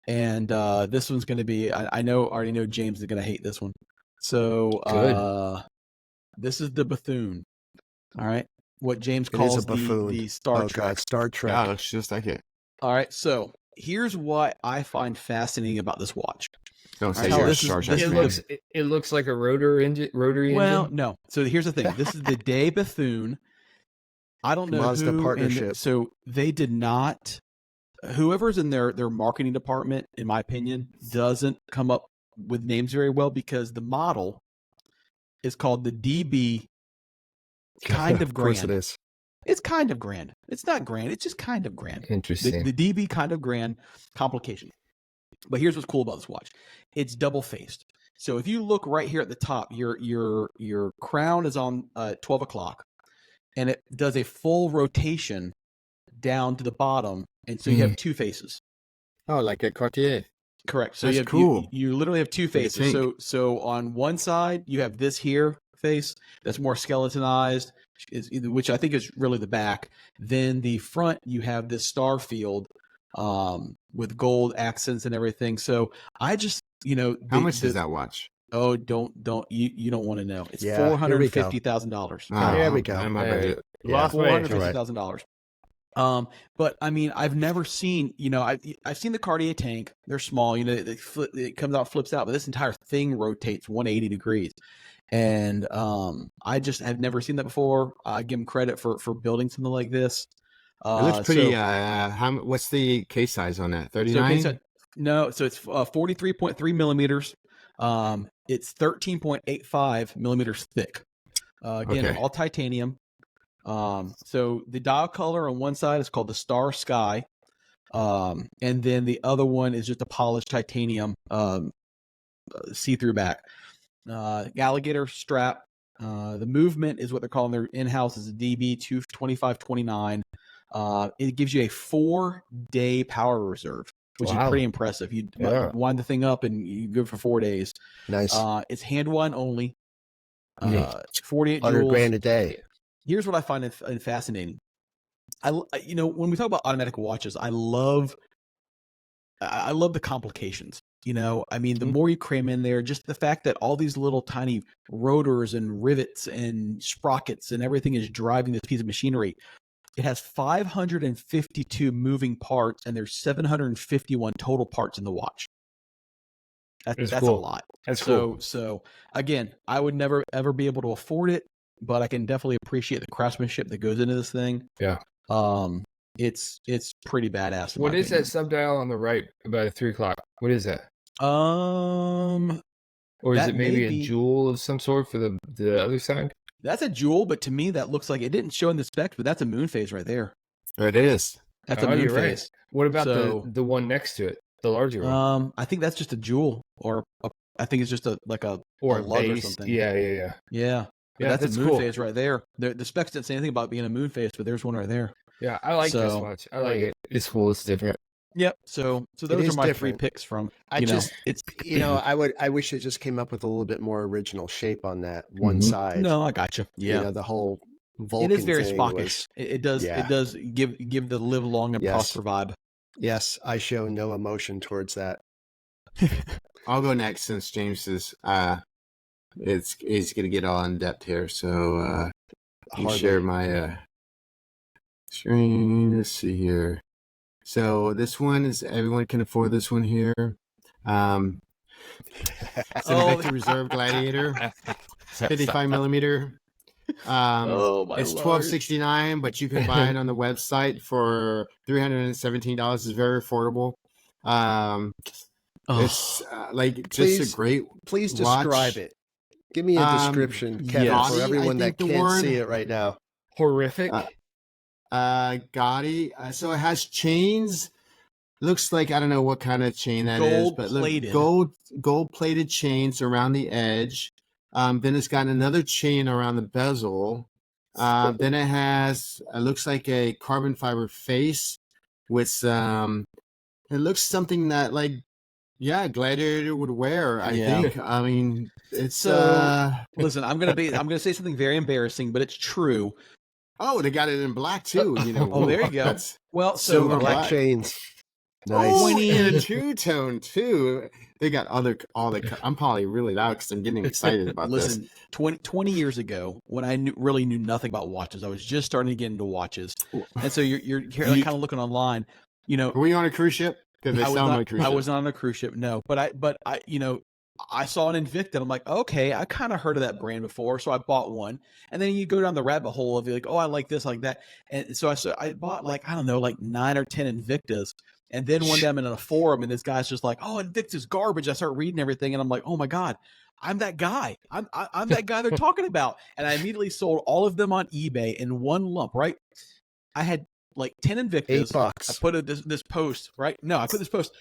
Speaker 1: And this one's going to be, I already know James is going to hate this one. So this is the Bethune. All right. What James
Speaker 3: It is
Speaker 1: calls
Speaker 3: a buffoon.
Speaker 1: the Star
Speaker 3: Oh
Speaker 1: Trek.
Speaker 3: God, Star Trek.
Speaker 2: Yeah, it looks just like it.
Speaker 1: All right. So here's what I find fascinating about this watch.
Speaker 2: Don't say
Speaker 1: Alright,
Speaker 2: you're a
Speaker 1: this is-
Speaker 2: Star Trek
Speaker 1: this
Speaker 4: It
Speaker 1: is
Speaker 2: fan.
Speaker 4: looks it looks like a rotary engine.
Speaker 1: Well, no. So here's the thing. This is the Day Bethune. I don't know
Speaker 3: Mazda
Speaker 1: who.
Speaker 3: partnership.
Speaker 1: So they did not. Whoever's in their marketing department, in my opinion, doesn't come up with names very well because the model is called the DB. Kind of
Speaker 3: course it
Speaker 1: grand.
Speaker 3: is.
Speaker 1: It's kind of grand. It's not grand. It's just kind of grand.
Speaker 4: Interesting.
Speaker 1: The DB kind of grand complication. But here's what's cool about this watch. It's double faced. So if you look right here at the top, your crown is on 12 o'clock and it does a full rotation down to the bottom. And so you have 2 faces.
Speaker 4: Oh, like a Cartier.
Speaker 1: Correct. So
Speaker 2: That's
Speaker 1: you have,
Speaker 2: cool.
Speaker 1: you literally have 2
Speaker 2: What do you
Speaker 1: faces.
Speaker 2: think?
Speaker 1: So on one side you have this here face that's more skeletonized, which I think is really the back. Then the front you have this star field with gold accents and everything. So I just
Speaker 2: How much does that watch?
Speaker 1: Oh, don't you don't want to know. It's
Speaker 3: Yeah, here we go.
Speaker 1: $450,000.
Speaker 3: There we go.
Speaker 2: Out of my
Speaker 4: There
Speaker 2: budget.
Speaker 3: Yeah.
Speaker 4: Lost
Speaker 1: Four
Speaker 4: weight.
Speaker 1: hundred fifty thousand dollars. But I mean, I've never seen. I've seen the Cartier tank. They're small. It comes out, flips out, but this entire thing rotates 180 degrees. And I just have never seen that before. I give them credit for building something like this.
Speaker 2: It looks pretty.
Speaker 1: So,
Speaker 2: What's the case size on that?
Speaker 1: so
Speaker 2: 39.
Speaker 1: so it's 43.3 millimeters. It's 13.85 millimeters thick. Again,
Speaker 2: Okay.
Speaker 1: all titanium. So the dial color on one side is called the Star Sky, and then the other one is just a polished titanium see-through back. Alligator strap. The movement is what they're calling their in-house is a DB2529. It gives you a 4-day power reserve, which is
Speaker 4: Wow.
Speaker 1: pretty impressive. You
Speaker 4: Yeah.
Speaker 1: wind the thing up and you go for 4 days.
Speaker 3: Nice.
Speaker 1: It's hand one only.
Speaker 4: Yeah.
Speaker 1: 48
Speaker 3: 100
Speaker 1: joules.
Speaker 3: grand a day.
Speaker 1: Here's what I find fascinating. When we talk about automatic watches, I love the complications. I mean, the more you cram in there, just the fact that all these little tiny rotors and rivets and sprockets and everything is driving this piece of machinery. It has 552 moving parts, and there's 751 total parts in the watch. That's
Speaker 4: cool.
Speaker 1: a lot.
Speaker 4: That's cool.
Speaker 1: So again, I would never ever be able to afford it, but I can definitely appreciate the craftsmanship that goes into this thing.
Speaker 4: Yeah.
Speaker 1: It's pretty badass.
Speaker 4: What is that sub-dial on the right about 3 o'clock? What is that? Or is
Speaker 1: that
Speaker 4: it maybe
Speaker 1: may
Speaker 4: a
Speaker 1: be-
Speaker 4: jewel of some sort for the other side?
Speaker 1: That's a jewel, but to me that looks like it didn't show in the specs, but that's a moon phase right there.
Speaker 2: It is.
Speaker 1: That's a moon
Speaker 4: you're right.
Speaker 1: phase.
Speaker 4: What about
Speaker 1: So-
Speaker 4: the one next to it, the larger one,
Speaker 1: I think that's just a jewel, or I think it's just a
Speaker 4: or
Speaker 1: a
Speaker 4: a
Speaker 1: lug or
Speaker 4: base?
Speaker 1: something.
Speaker 4: Yeah.
Speaker 1: Yeah.
Speaker 4: Yeah,
Speaker 1: That's
Speaker 4: that's
Speaker 1: a moon
Speaker 4: cool.
Speaker 1: phase right there. The specs didn't say anything about being a moon phase, but there's one right there.
Speaker 4: Yeah, I like this
Speaker 1: So-
Speaker 4: watch. I like it. It's cool. It's different.
Speaker 1: Yep. So those
Speaker 3: is
Speaker 1: are my
Speaker 3: different.
Speaker 1: 3 picks from.
Speaker 3: I
Speaker 1: It's
Speaker 3: I wish it just came up with a little bit more original shape on that one
Speaker 2: Mhm.
Speaker 3: side.
Speaker 1: no, I got you. Yeah.
Speaker 3: The whole Vulcan
Speaker 1: It is very
Speaker 3: thing
Speaker 1: Spockish.
Speaker 3: was-
Speaker 1: It does.
Speaker 3: Yeah.
Speaker 1: It does give the live long and
Speaker 3: Yes.
Speaker 1: prosper vibe.
Speaker 3: yes, I show no emotion towards that.
Speaker 2: I'll go next since James is he's gonna get all in depth here. So I'll
Speaker 3: Hardly.
Speaker 2: share my screen. Let's see here. So this one is everyone can afford this one here. It's an Invicta Reserve Gladiator, 55 millimeter.
Speaker 1: Oh my
Speaker 2: It's
Speaker 1: lord.
Speaker 2: $12.69, but you can buy it on the website for $317. It's very affordable.
Speaker 1: Oh,
Speaker 2: It's like just
Speaker 3: Please
Speaker 2: a great
Speaker 3: Please
Speaker 2: watch.
Speaker 3: describe it. Give me a description, Kevin,
Speaker 1: yes.
Speaker 3: for everyone
Speaker 2: I
Speaker 3: that
Speaker 2: think the
Speaker 3: can't
Speaker 2: word-
Speaker 3: see it right now.
Speaker 4: Horrific.
Speaker 2: Gaudy. So it has chains. Looks like I don't know what kind of chain that is, but look,
Speaker 1: Gold-plated.
Speaker 2: gold plated chains around the edge. Then it's got another chain around the bezel. Then it has it looks like a carbon fiber face with it looks something that like Gladiator would wear, I
Speaker 1: Yeah.
Speaker 2: think. I mean, it's
Speaker 1: So- Listen, I'm gonna say something very embarrassing, but it's true.
Speaker 2: oh, they got it in black too, you know.
Speaker 1: Oh, there you go.
Speaker 2: That's
Speaker 1: Well,
Speaker 2: Silver
Speaker 1: so
Speaker 2: black.
Speaker 3: Black chains. Nice.
Speaker 2: Oh, and a two-tone too. They got all the. I'm probably really loud because I'm getting excited about this.
Speaker 1: listen, 20 years ago, when I really knew nothing about watches, I was just starting to get into watches, and so you're kind of looking online.
Speaker 2: Were we on a cruise ship? Because they
Speaker 1: I was
Speaker 2: sound
Speaker 1: not,
Speaker 2: like cruise
Speaker 1: I
Speaker 2: ship.
Speaker 1: was not on a cruise ship, no. But I I saw an Invicta, and I'm like, okay, I kind of heard of that brand before, so I bought one. And then you go down the rabbit hole of like, oh, I like this, I like that, and so I bought like I don't know, like 9 or 10 Invictas. And then one day I'm in a forum, and this guy's just like, "Oh, Invicta's garbage." I start reading everything, and I'm like, "Oh my god, I'm that guy. I'm that guy they're talking about." And I immediately sold all of them on eBay in one lump. Right? I had like 10 Invictas. I
Speaker 3: $8.
Speaker 1: put this post. Right? No, I put this post.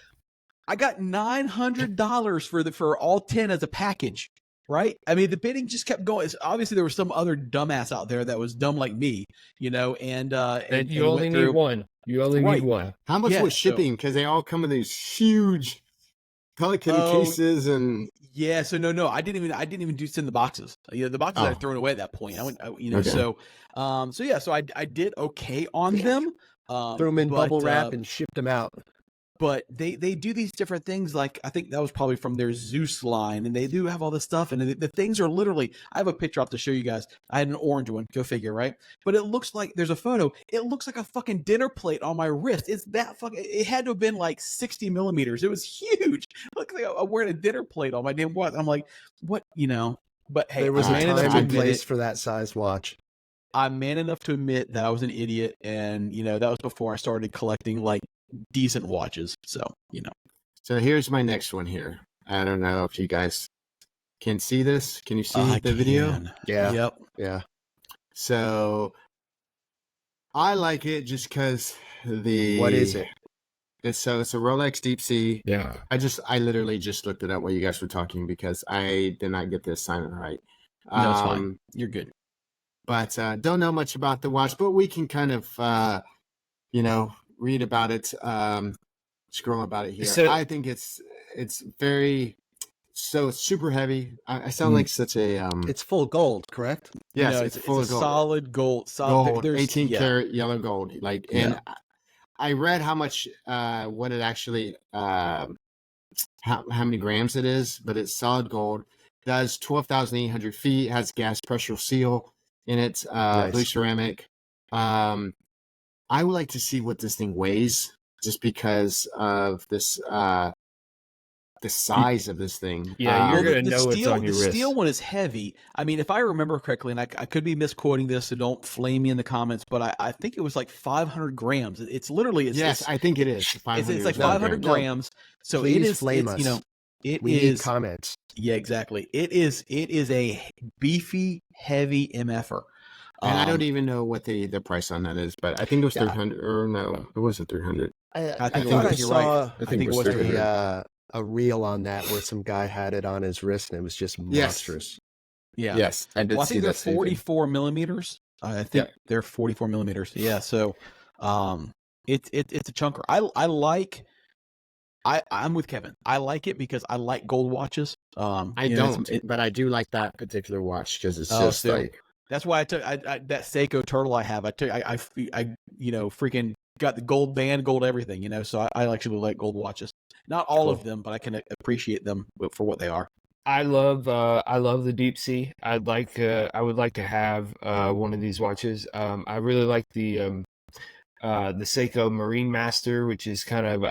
Speaker 1: I got $900 for all 10 as a package. Right? I mean, the bidding just kept going. Obviously, there was some other dumbass out there that was dumb like me, and
Speaker 4: And you
Speaker 1: and
Speaker 4: only
Speaker 1: went
Speaker 4: need
Speaker 1: through-
Speaker 4: one. You only
Speaker 1: Right.
Speaker 4: need one.
Speaker 2: How much
Speaker 1: Yeah,
Speaker 2: was
Speaker 1: so-
Speaker 2: shipping? Because they all come in these huge Pelican
Speaker 1: Oh,
Speaker 2: cases, and
Speaker 1: Yeah, so no, I didn't even do send the boxes. The boxes I
Speaker 2: Oh.
Speaker 1: had thrown away at that point.
Speaker 2: Okay.
Speaker 1: So I did okay on them.
Speaker 3: Threw them in bubble wrap and shipped them out.
Speaker 1: But they do these different things. Like I think that was probably from their Zeus line, and they do have all this stuff. And the things are literally. I have a picture up to show you guys. I had an orange one. Go figure, right? But it looks like there's a photo. It looks like a fucking dinner plate on my wrist. It's that fucking. It had to have been like 60 millimeters. It was huge. Looks like I'm wearing a dinner plate on my damn watch. I'm like, what? But hey,
Speaker 3: There was
Speaker 1: I'm
Speaker 3: a
Speaker 1: man enough
Speaker 3: time
Speaker 1: to
Speaker 3: and
Speaker 1: admit
Speaker 3: place
Speaker 1: it.
Speaker 3: for that size watch.
Speaker 1: I'm man enough to admit that I was an idiot, and that was before I started collecting like decent watches. So
Speaker 2: so here's my next one here. I don't know if you guys can see this. Can you see
Speaker 1: I
Speaker 2: the video?
Speaker 1: can.
Speaker 3: Yeah.
Speaker 1: Yep.
Speaker 3: Yeah.
Speaker 2: So I like it just because
Speaker 3: What is it?
Speaker 2: It's a Rolex Deep Sea.
Speaker 4: Yeah.
Speaker 2: I literally just looked it up while you guys were talking because I did not get the assignment right.
Speaker 1: No, it's fine. You're good.
Speaker 2: But don't know much about the watch, but we can kind of read about it, scroll about it here.
Speaker 4: So-
Speaker 2: I think it's very super heavy. I sound like such a
Speaker 3: It's full gold, correct?
Speaker 2: yes,
Speaker 1: No,
Speaker 2: it's full
Speaker 1: a
Speaker 2: of gold.
Speaker 1: solid gold. Solid.
Speaker 2: Gold,
Speaker 1: There's
Speaker 2: 18
Speaker 1: yeah.
Speaker 2: karat yellow gold. Like, and I read how much, what it actually, how many grams it is, but it's solid gold. Does 12,800 feet. Has gas pressure seal in it.
Speaker 3: Nice.
Speaker 2: Blue ceramic. I would like to see what this thing weighs, just because of this, the size of this thing.
Speaker 4: Yeah, you're
Speaker 1: Well,
Speaker 4: gonna know what's on your
Speaker 1: the
Speaker 4: wrist.
Speaker 1: steel one is heavy. I mean, if I remember correctly, and I could be misquoting this, so don't flame me in the comments, but I think it was like 500 grams. It's literally
Speaker 2: Yes, I think it is.
Speaker 1: it's
Speaker 2: 500
Speaker 1: like
Speaker 2: or so
Speaker 1: 500
Speaker 2: grams.
Speaker 1: grams. So
Speaker 3: Please
Speaker 1: it is
Speaker 3: flame
Speaker 1: it's,
Speaker 3: us.
Speaker 1: It
Speaker 3: We need
Speaker 1: is
Speaker 3: comments.
Speaker 1: yeah, exactly. It is a beefy, heavy MFer.
Speaker 2: And I don't even know what the price on that is, but I think it was 300, or no, it wasn't 300.
Speaker 1: I
Speaker 3: I
Speaker 1: think
Speaker 3: thought I
Speaker 1: you're right.
Speaker 3: saw
Speaker 2: I think it was
Speaker 1: it was
Speaker 2: 300.
Speaker 3: a reel on that where some guy had it on his wrist and it was just
Speaker 2: Yes.
Speaker 3: monstrous.
Speaker 1: Yeah.
Speaker 2: Yes, I did
Speaker 1: Well, I
Speaker 2: see
Speaker 1: think they're
Speaker 2: that. same thing.
Speaker 1: 44 millimeters. I think they're 44 millimeters. Yeah. So, it's a chunker. I'm with Kevin. I like it because I like gold watches.
Speaker 2: I
Speaker 1: you know,
Speaker 2: don't, but I do like that particular watch because it's
Speaker 1: Oh,
Speaker 2: just
Speaker 1: so-
Speaker 2: like
Speaker 1: That's why I took that Seiko turtle I have. I freaking got the gold band, gold everything. So I actually like gold watches. Not all of them, but I can appreciate them for what they are.
Speaker 4: I love the Deep Sea. I would like to have one of these watches. I really like the Seiko Marine Master, which is kind of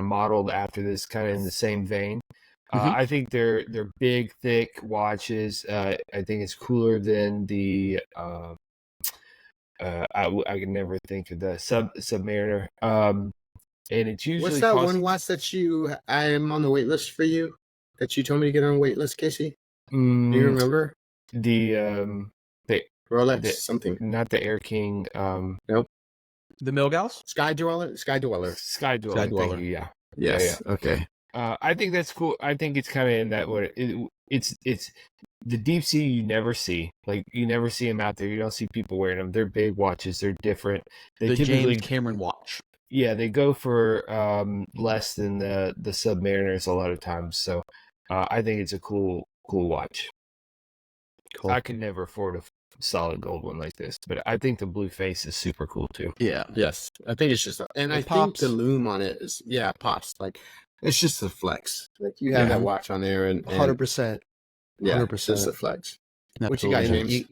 Speaker 4: modeled after this, kind of in the same vein.
Speaker 1: Mhm.
Speaker 4: I think they're big, thick watches. I think it's cooler than the I can never think of the Submariner. And it's usually
Speaker 2: what's that
Speaker 4: cost-
Speaker 2: one watch that I am on the wait list for you that you told me to get on the wait list, Casey? Do you remember?
Speaker 4: the
Speaker 2: Rolex
Speaker 4: The-
Speaker 2: something.
Speaker 4: not the Air King,
Speaker 1: The Milgauss?
Speaker 2: Sky Dweller.
Speaker 4: Sky Dweller.
Speaker 1: Sky
Speaker 4: Thank
Speaker 1: Dweller.
Speaker 4: you, yeah.
Speaker 2: Yes. Okay.
Speaker 4: I think that's cool. I think it's kind of in that way. It's the Deep Sea you never see. Like, you never see them out there. You don't see people wearing them. They're big watches. They're different. They
Speaker 1: The
Speaker 4: typically,
Speaker 1: James Cameron watch.
Speaker 4: yeah, they go for less than the Submariners a lot of times. So I think it's a cool watch.
Speaker 3: Cool.
Speaker 4: I could never afford a solid gold one like this, but I think the blue face is super cool too.
Speaker 1: Yeah.
Speaker 2: Yes, I think it's just, and
Speaker 3: It
Speaker 2: I
Speaker 3: pops.
Speaker 2: think the loom on it is, it pops. Like, it's just a flex. Like, you have
Speaker 1: Yeah.
Speaker 2: that watch on there, and
Speaker 3: 100%.
Speaker 2: yeah,
Speaker 3: 100%.
Speaker 2: it's just a flex. What you got,
Speaker 1: Absolutely.
Speaker 2: James?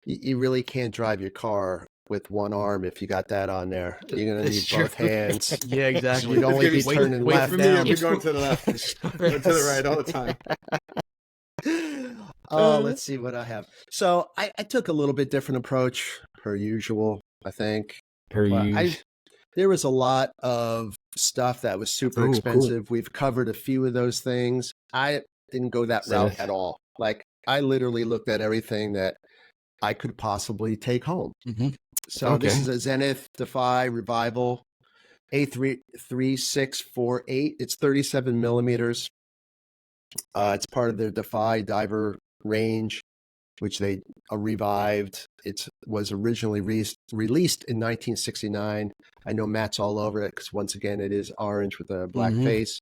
Speaker 3: You really can't drive your car with one arm if you got that on there. You're going to need
Speaker 1: It's
Speaker 3: both
Speaker 1: true.
Speaker 3: hands.
Speaker 1: Yeah, exactly.
Speaker 3: You'd only be
Speaker 1: Wait-
Speaker 3: turning
Speaker 1: wait
Speaker 3: left
Speaker 1: for
Speaker 2: For
Speaker 1: me,
Speaker 3: down.
Speaker 2: me, I'll be going to the left, or to the right all the time.
Speaker 3: Let's see what I have. So I took a little bit different approach per usual, I think.
Speaker 4: Per
Speaker 3: Well,
Speaker 4: use.
Speaker 3: there was a lot of stuff that was super
Speaker 2: Oh, cool.
Speaker 3: expensive. We've covered a few of those things. I didn't go that route
Speaker 4: Zenith.
Speaker 3: at all. Like, I literally looked at everything that I could possibly take home.
Speaker 1: Mhm.
Speaker 3: So this
Speaker 2: Okay.
Speaker 3: is a Zenith Defy Revival A3648. It's 37 millimeters. It's part of their Defy Diver range, which they revived. It was originally released in 1969. I know Matt's all over it because, once again, it is orange with a black
Speaker 1: Mhm.
Speaker 3: face.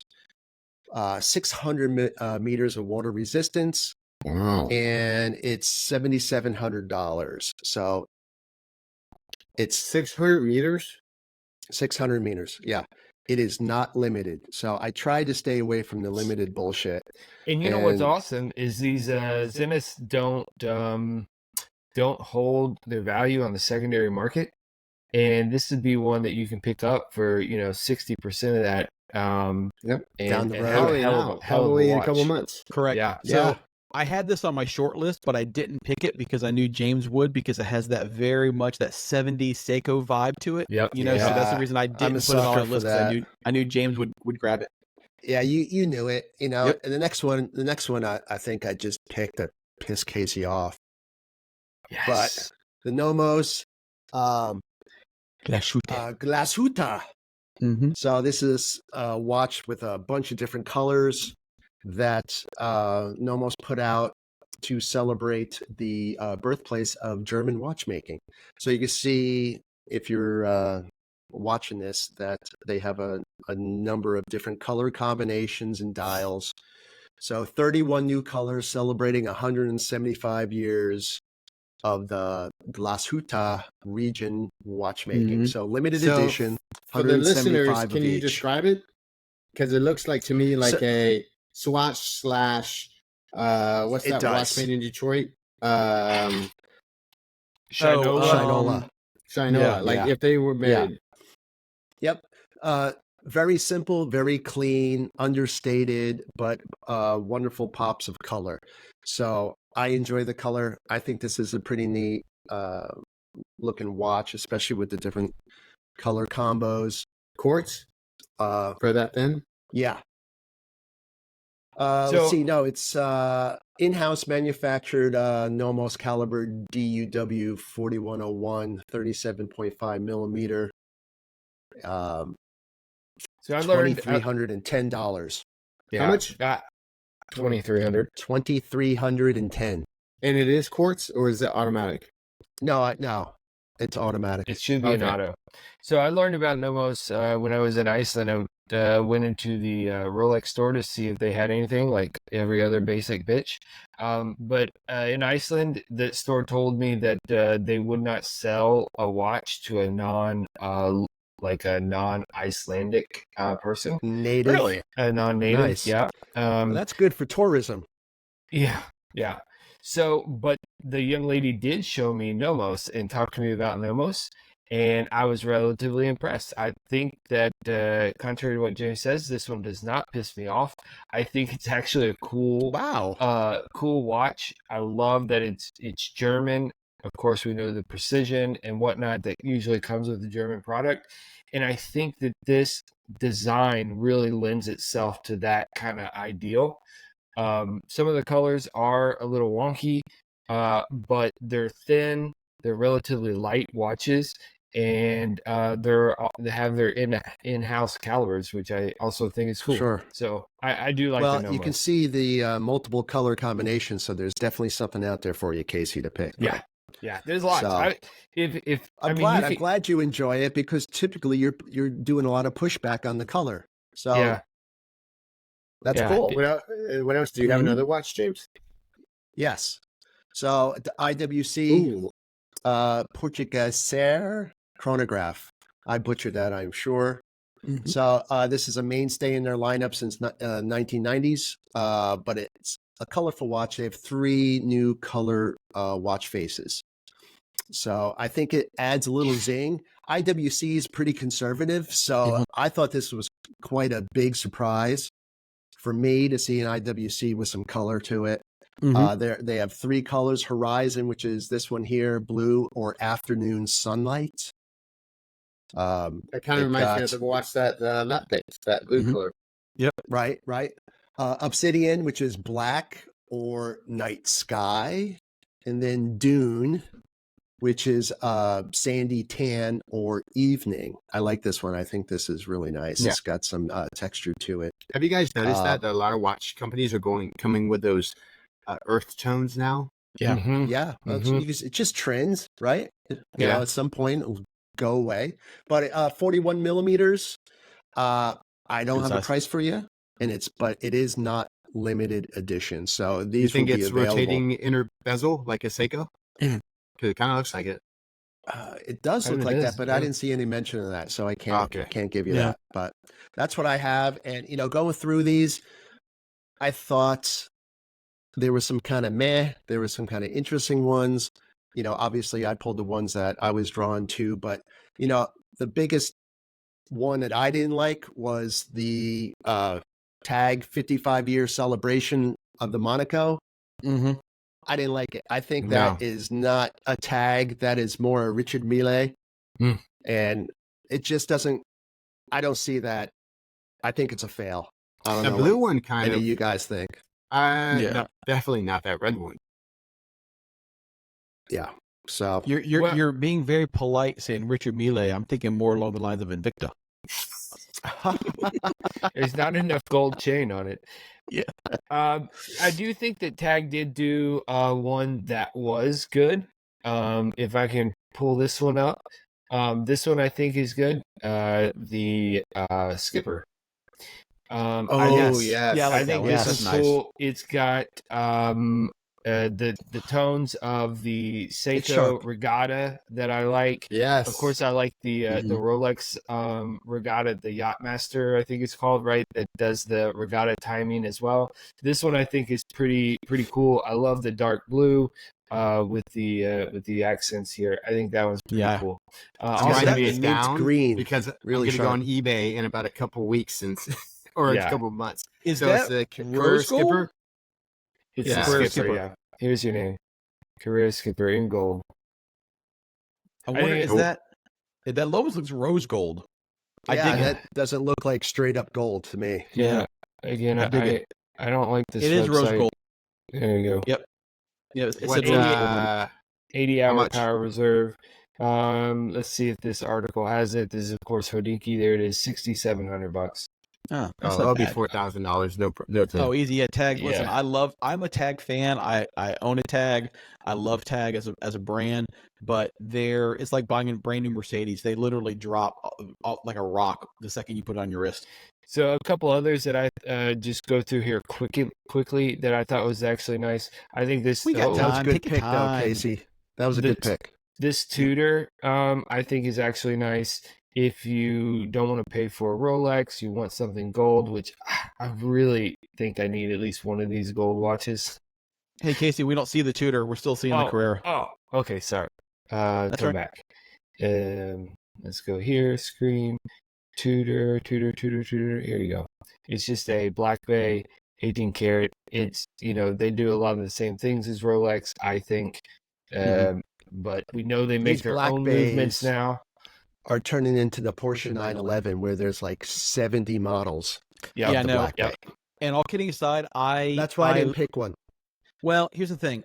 Speaker 3: 600 meters of water resistance,
Speaker 2: Wow.
Speaker 3: and it's $7,700. So it's
Speaker 2: 600 meters?
Speaker 3: 600 meters. Yeah. It is not limited. So I tried to stay away from the limited bullshit.
Speaker 4: And you know what's
Speaker 3: and-
Speaker 4: awesome is these Zeniths don't hold their value on the secondary market, and this would be one that you can pick up for 60% of that.
Speaker 2: Yep.
Speaker 4: And,
Speaker 3: Down the
Speaker 4: and
Speaker 3: road.
Speaker 4: hell
Speaker 2: Probably
Speaker 4: of
Speaker 2: now.
Speaker 4: a- hell of
Speaker 2: Probably in a
Speaker 4: watch.
Speaker 2: couple months.
Speaker 1: Correct.
Speaker 4: Yeah.
Speaker 1: So
Speaker 3: Yeah.
Speaker 1: I had this on my short list, but I didn't pick it because I knew James would, because it has that very much that 70s Seiko vibe to it.
Speaker 4: Yep.
Speaker 1: So that's the
Speaker 3: Yeah.
Speaker 1: reason I
Speaker 3: I'm a
Speaker 1: didn't put it on
Speaker 3: sucker
Speaker 1: my
Speaker 3: for
Speaker 1: list, 'cause
Speaker 3: that.
Speaker 1: I knew James would grab it.
Speaker 3: Yeah, you knew it, you know.
Speaker 2: Yep.
Speaker 3: And the next one, I think I just picked to piss Casey off.
Speaker 4: Yes.
Speaker 3: The Nomos
Speaker 1: Glashütte.
Speaker 3: Glashütte.
Speaker 1: Mhm.
Speaker 3: So this is a watch with a bunch of different colors that Nomos put out to celebrate the birthplace of German watchmaking. So you can see if you're watching this that they have a number of different color combinations and dials. So 31 new colors celebrating 175 years of the Glashütte region watchmaking.
Speaker 1: Mhm.
Speaker 3: So limited
Speaker 2: So,
Speaker 3: edition,
Speaker 2: For the listeners,
Speaker 3: 175
Speaker 2: can
Speaker 3: of
Speaker 2: you
Speaker 3: each.
Speaker 2: describe it? Because it looks like to me like
Speaker 3: So-
Speaker 2: a swatch slash what's
Speaker 3: It
Speaker 2: that watch
Speaker 3: does.
Speaker 2: made in Detroit?
Speaker 4: Shinola.
Speaker 3: Shinola.
Speaker 2: Shinola.
Speaker 1: Yeah,
Speaker 2: like
Speaker 3: yeah.
Speaker 2: if they were made.
Speaker 3: Yep. Very simple, very clean, understated, but wonderful pops of color. So I enjoy the color. I think this is a pretty neat looking watch, especially with the different color combos.
Speaker 2: Quartz for that then?
Speaker 3: Yeah.
Speaker 4: So-
Speaker 3: Let's see. No, it's in-house manufactured Nomos caliber DUW 4101, 37.5 millimeter.
Speaker 4: So I learned
Speaker 3: $2,310.
Speaker 2: How much?
Speaker 4: 2,300.
Speaker 3: $2,310.
Speaker 2: And it is quartz or is it automatic?
Speaker 3: No, it's automatic.
Speaker 4: It should be an
Speaker 2: Okay.
Speaker 4: auto. So I learned about Nomos when I was in Iceland. I went into the Rolex store to see if they had anything like every other basic bitch. But in Iceland, the store told me that they would not sell a watch to a non-Icelandic person,
Speaker 3: Native.
Speaker 4: a non-native.
Speaker 3: Nice.
Speaker 4: Yeah.
Speaker 3: Well, that's good for tourism.
Speaker 4: Yeah. So, but the young lady did show me Nomos and talk to me about Nomos, and I was relatively impressed. I think that, contrary to what James says, this one does not piss me off. I think it's actually a cool watch. I love that it's German. Of course, we know the precision and whatnot that usually comes with the German product, and I think that this design really lends itself to that kind of ideal. Some of the colors are a little wonky, but they're thin. They're relatively light watches, and they have their in-house calibers, which I also think is cool.
Speaker 3: Sure.
Speaker 4: So I do like the
Speaker 3: Well,
Speaker 4: Nomos.
Speaker 3: you can see the multiple color combinations, so there's definitely something out there for you, Casey, to pick.
Speaker 4: Yeah, there's lots.
Speaker 3: So- I'm glad you enjoy it because typically you're doing a lot of pushback on the color. So
Speaker 4: Yeah.
Speaker 3: that's
Speaker 4: Yeah.
Speaker 3: cool.
Speaker 2: What else? Do you have
Speaker 3: Mhm.
Speaker 2: another watch, James?
Speaker 3: Yes. So the IWC
Speaker 2: Ooh.
Speaker 3: Portugueser chronograph. I butchered that, I'm sure.
Speaker 1: Mhm.
Speaker 3: So this is a mainstay in their lineup since 1990s, but it's a colorful watch. They have 3 new color watch faces. So I think it adds a little zing. IWC is pretty conservative, so I thought this was quite a big surprise for me to see an IWC with some color to it. They have 3 colors: Horizon, which is this one here, blue, or Afternoon Sunlight.
Speaker 2: That kind
Speaker 3: It
Speaker 2: of reminds me
Speaker 3: got-
Speaker 2: of the watch that that blue
Speaker 1: Mhm.
Speaker 2: color.
Speaker 3: Right. Obsidian, which is black or night sky, and then Dune, which is sandy tan or evening. I like this one. I think this is really nice.
Speaker 1: Yeah.
Speaker 3: It's got some texture to it.
Speaker 2: Have you guys noticed
Speaker 3: Uh,
Speaker 2: that a lot of watch companies are coming with those earth tones now?
Speaker 1: Yeah.
Speaker 4: Mhm.
Speaker 3: Yeah, well,
Speaker 4: Mhm.
Speaker 3: it's just trends, right? You
Speaker 4: Yeah.
Speaker 3: know, at some point it'll go away. But 41 millimeters. I don't
Speaker 1: Good
Speaker 3: have a
Speaker 1: size.
Speaker 3: price for you, but it is not limited edition. So
Speaker 2: Do you
Speaker 3: these
Speaker 2: think
Speaker 3: will be
Speaker 2: it's
Speaker 3: available.
Speaker 2: rotating inner bezel like a Seiko?
Speaker 1: Mhm.
Speaker 2: Because it kind of looks like it.
Speaker 3: It does
Speaker 4: I
Speaker 3: look
Speaker 4: mean,
Speaker 3: like
Speaker 4: it
Speaker 3: that,
Speaker 4: is,
Speaker 3: but
Speaker 4: yeah.
Speaker 3: I didn't see any mention of that, so I
Speaker 2: Okay.
Speaker 3: can't give you
Speaker 1: Yeah.
Speaker 3: that. But that's what I have, and going through these, I thought there was some kind of meh, there was some kind of interesting ones. Obviously I pulled the ones that I was drawn to, but the biggest one that I didn't like was the Tag 55-year celebration of the Monaco.
Speaker 1: Mm-hmm.
Speaker 3: I didn't like it. I think
Speaker 2: No.
Speaker 3: that is not a tag. That is more a Richard Mille.
Speaker 4: Hmm.
Speaker 3: And it just doesn't, I don't see that. I think it's a fail. I don't
Speaker 2: The
Speaker 3: know
Speaker 2: blue
Speaker 3: what
Speaker 2: one kind
Speaker 3: any
Speaker 2: of.
Speaker 3: of you guys think.
Speaker 1: Yeah.
Speaker 2: No, definitely not that red one.
Speaker 3: Yeah. So
Speaker 1: You're being very polite saying Richard Mille. I'm thinking more along the lines of Invicta.
Speaker 4: There's not enough gold chain on it.
Speaker 1: Yeah.
Speaker 4: I do think that Tag did do one that was good. If I can pull this one up. This one I think is good. The Skipper.
Speaker 3: oh
Speaker 2: yes.
Speaker 3: yes.
Speaker 1: Yeah, I like
Speaker 4: I think
Speaker 1: that one.
Speaker 4: this
Speaker 3: Yes.
Speaker 4: is
Speaker 1: That's nice.
Speaker 4: cool. It's got the tones of the Seiko
Speaker 3: sharp.
Speaker 4: Regatta that I like.
Speaker 3: Yes.
Speaker 4: Of course, I like the Rolex Regatta, the Yachtmaster, I think it's called, right? That does the regatta timing as well. This one I think is pretty cool. I love the dark blue with the accents here. I think that one's pretty
Speaker 1: Yeah.
Speaker 4: cool.
Speaker 2: I'm
Speaker 3: Also,
Speaker 2: writing
Speaker 3: that
Speaker 2: this
Speaker 3: mint
Speaker 2: down
Speaker 3: green,
Speaker 2: because
Speaker 3: really
Speaker 2: I'm going to go
Speaker 3: sharp.
Speaker 2: on eBay in about a couple weeks since, or
Speaker 4: Yeah.
Speaker 2: a couple months.
Speaker 1: Is
Speaker 2: So
Speaker 1: that
Speaker 2: it's the
Speaker 1: rose gold?
Speaker 2: Skipper.
Speaker 4: It's
Speaker 2: Yeah.
Speaker 4: the Skipper,
Speaker 1: Skipper.
Speaker 4: yeah. Here's your name. Carrera Skipper in gold.
Speaker 1: I wonder,
Speaker 4: think-
Speaker 1: is that almost looks rose gold. I
Speaker 3: Yeah,
Speaker 1: dig it.
Speaker 3: that doesn't look like straight up gold to me.
Speaker 4: Yeah. Again,
Speaker 1: I dig it.
Speaker 4: I don't like this.
Speaker 1: It is rose
Speaker 4: website.
Speaker 1: gold.
Speaker 4: There you go.
Speaker 1: Yeah, it's
Speaker 2: What,
Speaker 4: 80
Speaker 2: How
Speaker 4: hour
Speaker 2: much?
Speaker 4: power reserve. Let's see if this article has it. This is of course Hodinkee. There it is, $6,700.
Speaker 1: Oh, that's
Speaker 2: Oh,
Speaker 1: not
Speaker 2: that'll be
Speaker 1: bad.
Speaker 2: $4,000. No.
Speaker 1: Oh, easy. Yeah, Tag. Listen,
Speaker 4: Yeah.
Speaker 1: I'm a Tag fan. I own a Tag. I love Tag as a brand, but it's like buying a brand new Mercedes. They literally drop like a rock the second you put it on your wrist.
Speaker 4: So a couple others that I just go through here quickly that I thought was actually nice. I think this
Speaker 1: We got
Speaker 3: That was a
Speaker 1: time.
Speaker 3: good
Speaker 1: Take your
Speaker 3: pick, though,
Speaker 1: time.
Speaker 3: Casey. That was a
Speaker 4: The
Speaker 3: good pick.
Speaker 4: This Tudor, I think is actually nice. If you don't want to pay for a Rolex, you want something gold, which I really think I need at least one of these gold watches.
Speaker 1: Hey, Casey, we don't see the Tudor. We're still seeing the Carrera.
Speaker 4: Oh, okay, sorry.
Speaker 1: That's
Speaker 4: Come
Speaker 1: right.
Speaker 4: back. Let's go here. Screen, Tudor. Here you go. It's just a Black Bay 18 karat. It's, they do a lot of the same things as Rolex, I think. But we know they make
Speaker 3: These
Speaker 4: their
Speaker 3: Black
Speaker 4: own movements
Speaker 3: Bays
Speaker 4: now.
Speaker 3: Are turning into the Porsche 911 where there's like 70 models.
Speaker 1: Yeah,
Speaker 3: of
Speaker 1: I
Speaker 3: the
Speaker 1: know.
Speaker 3: Black
Speaker 4: Yep.
Speaker 3: Bay.
Speaker 1: And all kidding aside,
Speaker 3: That's why I didn't pick one.
Speaker 1: Well, here's the thing.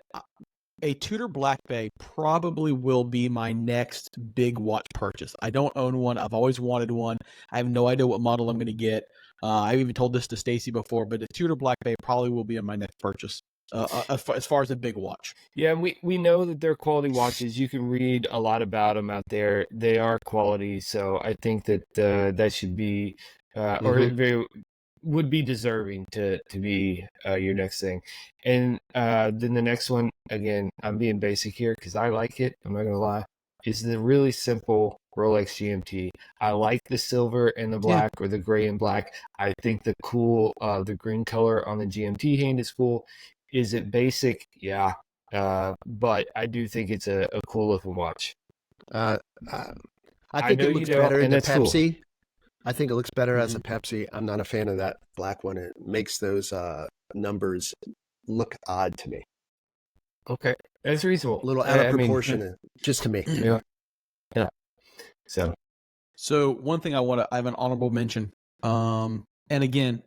Speaker 1: A Tudor Black Bay probably will be my next big watch purchase. I don't own one. I've always wanted one. I have no idea what model I'm going to get. I've even told this to Stacy before, but the Tudor Black Bay probably will be my next purchase as far as a big watch.
Speaker 4: Yeah, we know that they're quality watches. You can read a lot about them out there. They are quality, so I think that that should be, or very would be deserving to be your next thing. And then the next one, again, I'm being basic here because I like it. I'm not gonna lie. Is the really simple Rolex GMT. I like the silver and the black, or the gray and black. I think the green color on the GMT hand is cool. Is it basic? Yeah. But I do think it's a cool looking watch.
Speaker 3: I
Speaker 4: I
Speaker 3: think
Speaker 4: know
Speaker 3: it
Speaker 4: you
Speaker 3: looks
Speaker 4: don't,
Speaker 3: better in
Speaker 4: and
Speaker 3: the
Speaker 4: that's cool.
Speaker 3: Pepsi. I think it looks better as a Pepsi. I'm not a fan of that black one. It makes those numbers look odd to me.
Speaker 4: Okay. That's reasonable.
Speaker 3: A little out of
Speaker 4: I mean,
Speaker 3: proportion, just to me.
Speaker 4: yeah.
Speaker 1: So one thing I have an honorable mention. And again,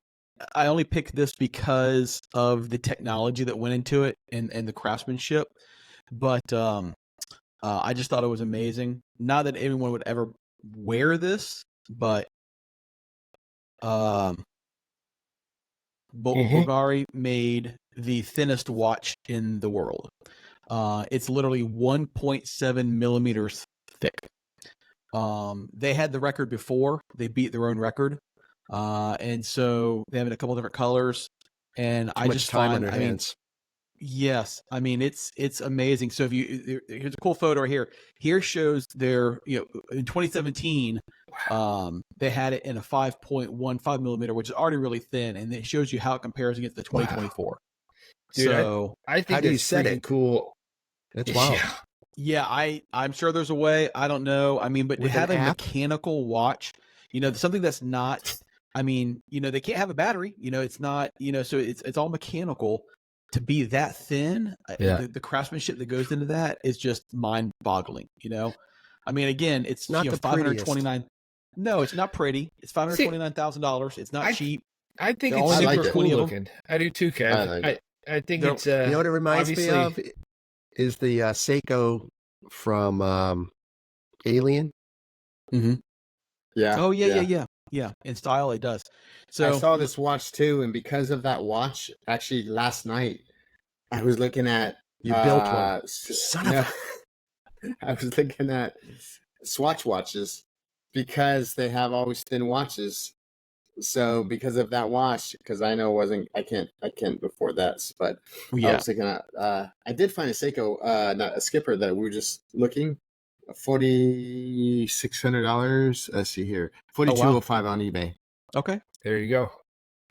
Speaker 1: I only picked this because of the technology that went into it and the craftsmanship. But I just thought it was amazing. Not that anyone would ever wear this, but Bulgari made the thinnest watch in the world. It's literally 1.7 millimeters thick. They had the record before. They beat their own record. And so they have it in a couple different colors. And I just
Speaker 3: time on
Speaker 1: find,
Speaker 3: their
Speaker 1: I mean,
Speaker 3: hands.
Speaker 1: yes, I mean it's amazing. So here's a cool photo right here. Here shows their, in 2017, they had it in a 5.15 millimeter, which is already really thin, and it shows you how it compares against the 2024.
Speaker 4: Dude,
Speaker 1: So
Speaker 4: I think
Speaker 3: How do you
Speaker 4: that's
Speaker 3: set
Speaker 4: freaking
Speaker 3: it?
Speaker 4: cool.
Speaker 3: That's wild.
Speaker 1: yeah, I'm sure there's a way. I don't know. I mean, but to
Speaker 3: With an
Speaker 1: have a
Speaker 3: app?
Speaker 1: mechanical watch, something that's not. I mean, they can't have a battery. It's not. So it's all mechanical. To be that thin, the craftsmanship that goes into that is just mind-boggling. I mean, again, it's
Speaker 3: Not the
Speaker 1: $529. No, it's not pretty. It's $529,000. It's not cheap.
Speaker 4: I think
Speaker 3: They're
Speaker 4: it's
Speaker 3: only
Speaker 2: like
Speaker 4: super
Speaker 2: it.
Speaker 4: cool
Speaker 1: 20 of 'em.
Speaker 4: looking. I do too,
Speaker 2: I
Speaker 4: Kev.
Speaker 2: like
Speaker 4: I,
Speaker 2: it.
Speaker 4: I think
Speaker 1: They're-
Speaker 4: it's
Speaker 3: You know what it reminds me
Speaker 4: obviously-
Speaker 3: of is the Seiko from Alien.
Speaker 2: Yeah.
Speaker 1: Oh yeah. In style, it does. So
Speaker 2: I saw this watch too, and because of that watch, actually last night I was looking at.
Speaker 3: You built one.
Speaker 2: Son
Speaker 3: of
Speaker 2: I was looking at Swatch watches because they have always thin watches. So because of that watch, because I know it wasn't, I can't afford that. But I
Speaker 1: yeah,
Speaker 2: was thinking, I did find a Seiko, not a Skipper that we were just looking. $4,600. Let's see here, $4,205 on eBay.
Speaker 1: okay,
Speaker 4: there you go.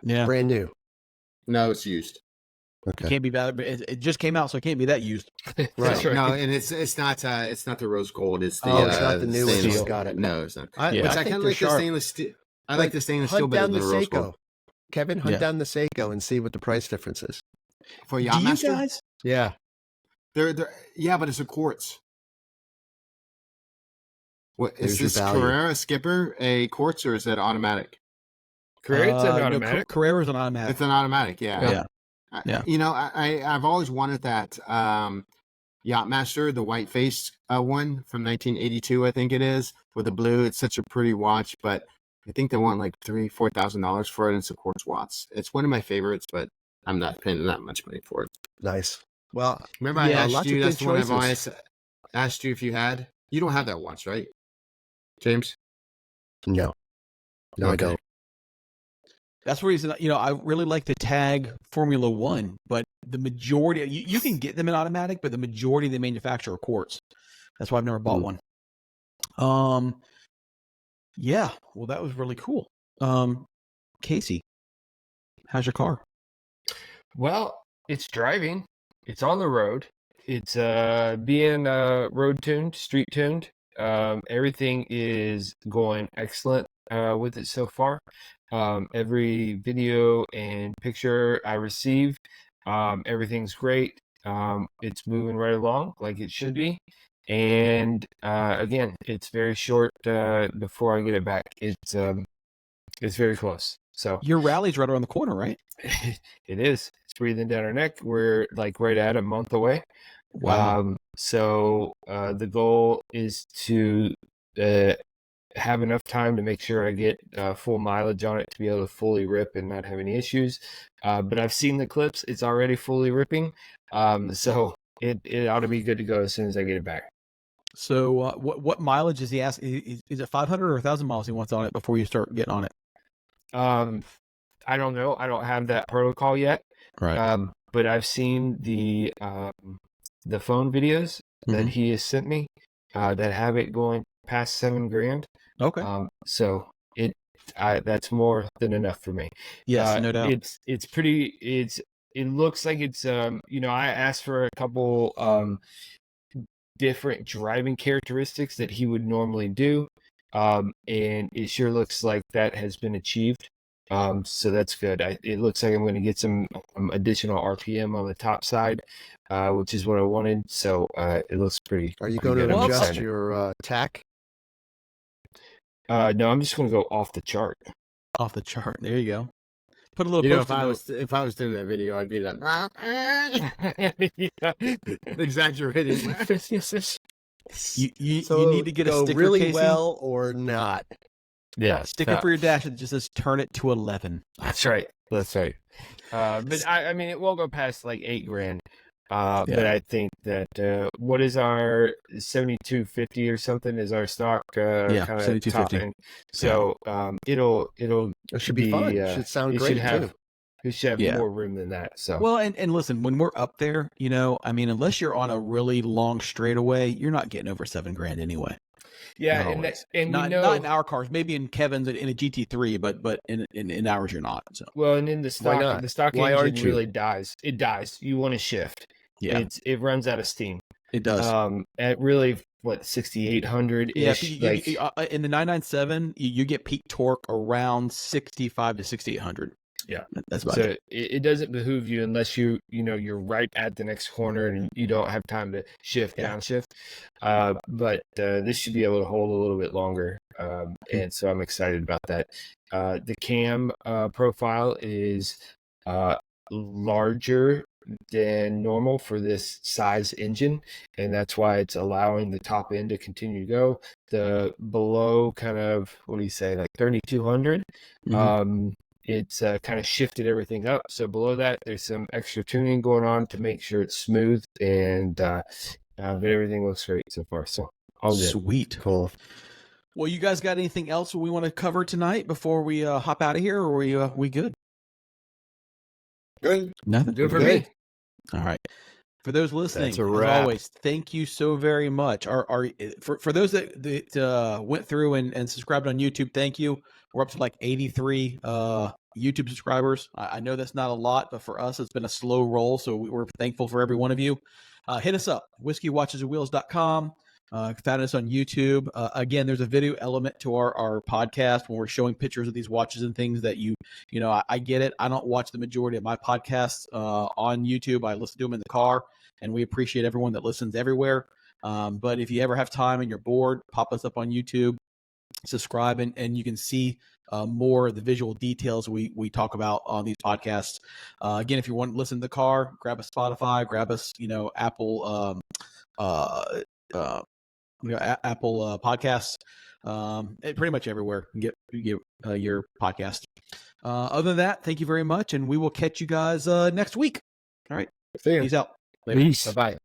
Speaker 1: yeah.
Speaker 3: Brand new.
Speaker 2: No, it's used.
Speaker 1: It
Speaker 3: Okay.
Speaker 1: can't be bad, but it just came out, so it can't be that used.
Speaker 4: That's
Speaker 3: Right.
Speaker 4: right.
Speaker 2: No, and it's not the rose gold. It's the
Speaker 3: It's not the newest
Speaker 2: stainless
Speaker 3: steel. Got it.
Speaker 2: No, it's not.
Speaker 3: I,
Speaker 1: Yeah.
Speaker 2: Which
Speaker 3: I
Speaker 2: I
Speaker 3: think
Speaker 2: kind of
Speaker 3: they're
Speaker 2: like the
Speaker 3: sharp.
Speaker 2: stainless steel. I like the stainless steel
Speaker 3: Hunt
Speaker 2: better
Speaker 3: down
Speaker 2: than
Speaker 3: the
Speaker 2: the rose
Speaker 3: Seiko.
Speaker 2: gold.
Speaker 3: Kevin, hunt
Speaker 1: Yeah.
Speaker 3: down the Seiko and see what the price difference is.
Speaker 2: For
Speaker 1: Do you
Speaker 2: Yachtmaster,
Speaker 1: guys?
Speaker 3: Yeah.
Speaker 2: they're yeah, but it's a quartz. What is
Speaker 3: There's your
Speaker 2: this
Speaker 3: value.
Speaker 2: Carrera Skipper a quartz or is it automatic?
Speaker 4: Correct. It's an
Speaker 1: No,
Speaker 4: automatic.
Speaker 1: Carrera's an automatic.
Speaker 2: It's an automatic, yeah.
Speaker 1: Yeah. Yeah.
Speaker 2: You know, I've always wanted that Yachtmaster, the white face one from 1982, I think it is, with the blue. It's such a pretty watch, but I think they want like $3,000-$4,000 for it. And it's a quartz watch. It's one of my favorites, but I'm not paying that much money for it.
Speaker 3: Nice. Well,
Speaker 2: Remember,
Speaker 1: Yeah,
Speaker 2: I asked
Speaker 3: lots of
Speaker 2: you.
Speaker 3: good
Speaker 2: That's the one I've
Speaker 3: choices.
Speaker 2: always asked you if you had. You don't have that watch, right, James?
Speaker 3: no. No, I
Speaker 2: Okay.
Speaker 3: don't.
Speaker 1: That's the reason, I really like the Tag Formula One, but the majority, you can get them in automatic, but the majority they manufacture are quartz. That's why I've never bought one. Yeah, well, that was really cool. Casey, how's your car?
Speaker 4: Well, it's driving. It's on the road. It's being road tuned, street tuned. Everything is going excellent with it so far. Every video and picture I receive, everything's great. It's moving right along like it should be. And again, it's very short before I get it back. It's very close. So
Speaker 1: Your rally's right around the corner, right?
Speaker 4: it is. It's breathing down our neck. We're like right at a month away.
Speaker 1: Wow.
Speaker 4: So the goal is to have enough time to make sure I get full mileage on it to be able to fully rip and not have any issues. But I've seen the clips; it's already fully ripping. So it ought to be good to go as soon as I get it back.
Speaker 1: So what mileage is he asking? Is it 500 or 1,000 miles he wants on it before you start getting on it?
Speaker 4: I don't know. I don't have that protocol yet.
Speaker 1: Right.
Speaker 4: But I've seen the phone videos that
Speaker 1: Mhm.
Speaker 4: he has sent me that have it going past $7,000.
Speaker 1: Okay.
Speaker 4: So that's more than enough for me.
Speaker 1: Yes, no doubt.
Speaker 4: It's pretty. It looks like it's. I asked for a couple different driving characteristics that he would normally do, and it sure looks like that has been achieved. So that's good. It looks like I'm going to get some additional RPM on the top side, which is what I wanted. So it looks pretty.
Speaker 3: Are you
Speaker 4: pretty
Speaker 3: going to
Speaker 4: good. I'm
Speaker 3: adjust
Speaker 4: excited.
Speaker 3: your tack?
Speaker 4: No, I'm just going to go off the chart.
Speaker 1: Off the chart. There you go. Put a little
Speaker 2: You know,
Speaker 1: post-it note.
Speaker 2: if I was doing that video, I'd be like exaggerating.
Speaker 1: You need to get a
Speaker 3: go
Speaker 1: sticker,
Speaker 3: really
Speaker 1: Casey.
Speaker 3: well or not.
Speaker 4: Yeah,
Speaker 1: Sticker for your dash that just says "Turn it to 11."
Speaker 4: That's right. That's right. But I mean, it won't go past like $8,000. But I think that what is our 7250 or something is our stock kind of
Speaker 1: 7250.
Speaker 4: top end. So it'll
Speaker 3: It should be fun. Should sound
Speaker 4: it
Speaker 3: great
Speaker 4: should have
Speaker 3: too.
Speaker 4: it should have
Speaker 1: Yeah.
Speaker 4: more room than that. So
Speaker 1: Well, and listen, when we're up there, I mean, unless you're on a really long straightaway, you're not getting over $7,000 anyway.
Speaker 4: yeah,
Speaker 1: Not
Speaker 4: and
Speaker 1: always.
Speaker 4: and
Speaker 1: Not,
Speaker 4: you know,
Speaker 1: not in our cars, maybe in Kevin's in a GT3, but in ours you're not. So
Speaker 4: well, and in the stock,
Speaker 3: not?
Speaker 4: the stock
Speaker 3: Why aren't
Speaker 4: engine
Speaker 3: you?
Speaker 4: really dies. It dies. You want to shift.
Speaker 1: yeah,
Speaker 4: It runs out of steam.
Speaker 1: it does.
Speaker 4: At really 6,800
Speaker 1: Yeah,
Speaker 4: ish.
Speaker 1: in the 997, you get peak torque around 65 to 6,800.
Speaker 4: Yeah.
Speaker 1: That's about
Speaker 4: So
Speaker 1: it.
Speaker 4: it doesn't behoove you unless you're right at the next corner and you don't have time to shift,
Speaker 1: Yeah.
Speaker 4: downshift. But this should be able to hold a little bit longer. And so I'm excited about that. The cam profile is larger than normal for this size engine, and that's why it's allowing the top end to continue to go. The below kind of, what do you say, like 3200, it's kind of shifted everything up. So below that, there's some extra tuning going on to make sure it's smooth, and but everything looks great so far. So all good.
Speaker 1: Sweet.
Speaker 3: Cool.
Speaker 1: Well, you guys got anything else we want to cover tonight before we hop out of here, or we good?
Speaker 2: Good.
Speaker 1: Nothing.
Speaker 4: Good for
Speaker 3: Good.
Speaker 4: me.
Speaker 1: All right. For those listening,
Speaker 3: That's a
Speaker 1: as
Speaker 3: wrap.
Speaker 1: always, thank you so very much. For those that went through and subscribed on YouTube, thank you. We're up to like 83 YouTube subscribers. I know that's not a lot, but for us, it's been a slow roll. So we're thankful for every one of you. Hit us up, whiskeyWatchesAndWheels.com. Found us on YouTube. Again, there's a video element to our podcast when we're showing pictures of these watches and things that I get it. I don't watch the majority of my podcasts on YouTube. I listen to them in the car, and we appreciate everyone that listens everywhere. But if you ever have time and you're bored, pop us up on YouTube, subscribe, and you can see more of the visual details we talk about on these podcasts. Again, if you want to listen to the car, grab a Spotify, grab us, Apple Apple Podcasts, pretty much everywhere you get your podcast. Other than that, thank you very much, and we will catch you guys next week. All right,
Speaker 3: See ya.
Speaker 1: peace out.
Speaker 4: Peace. Bye-bye.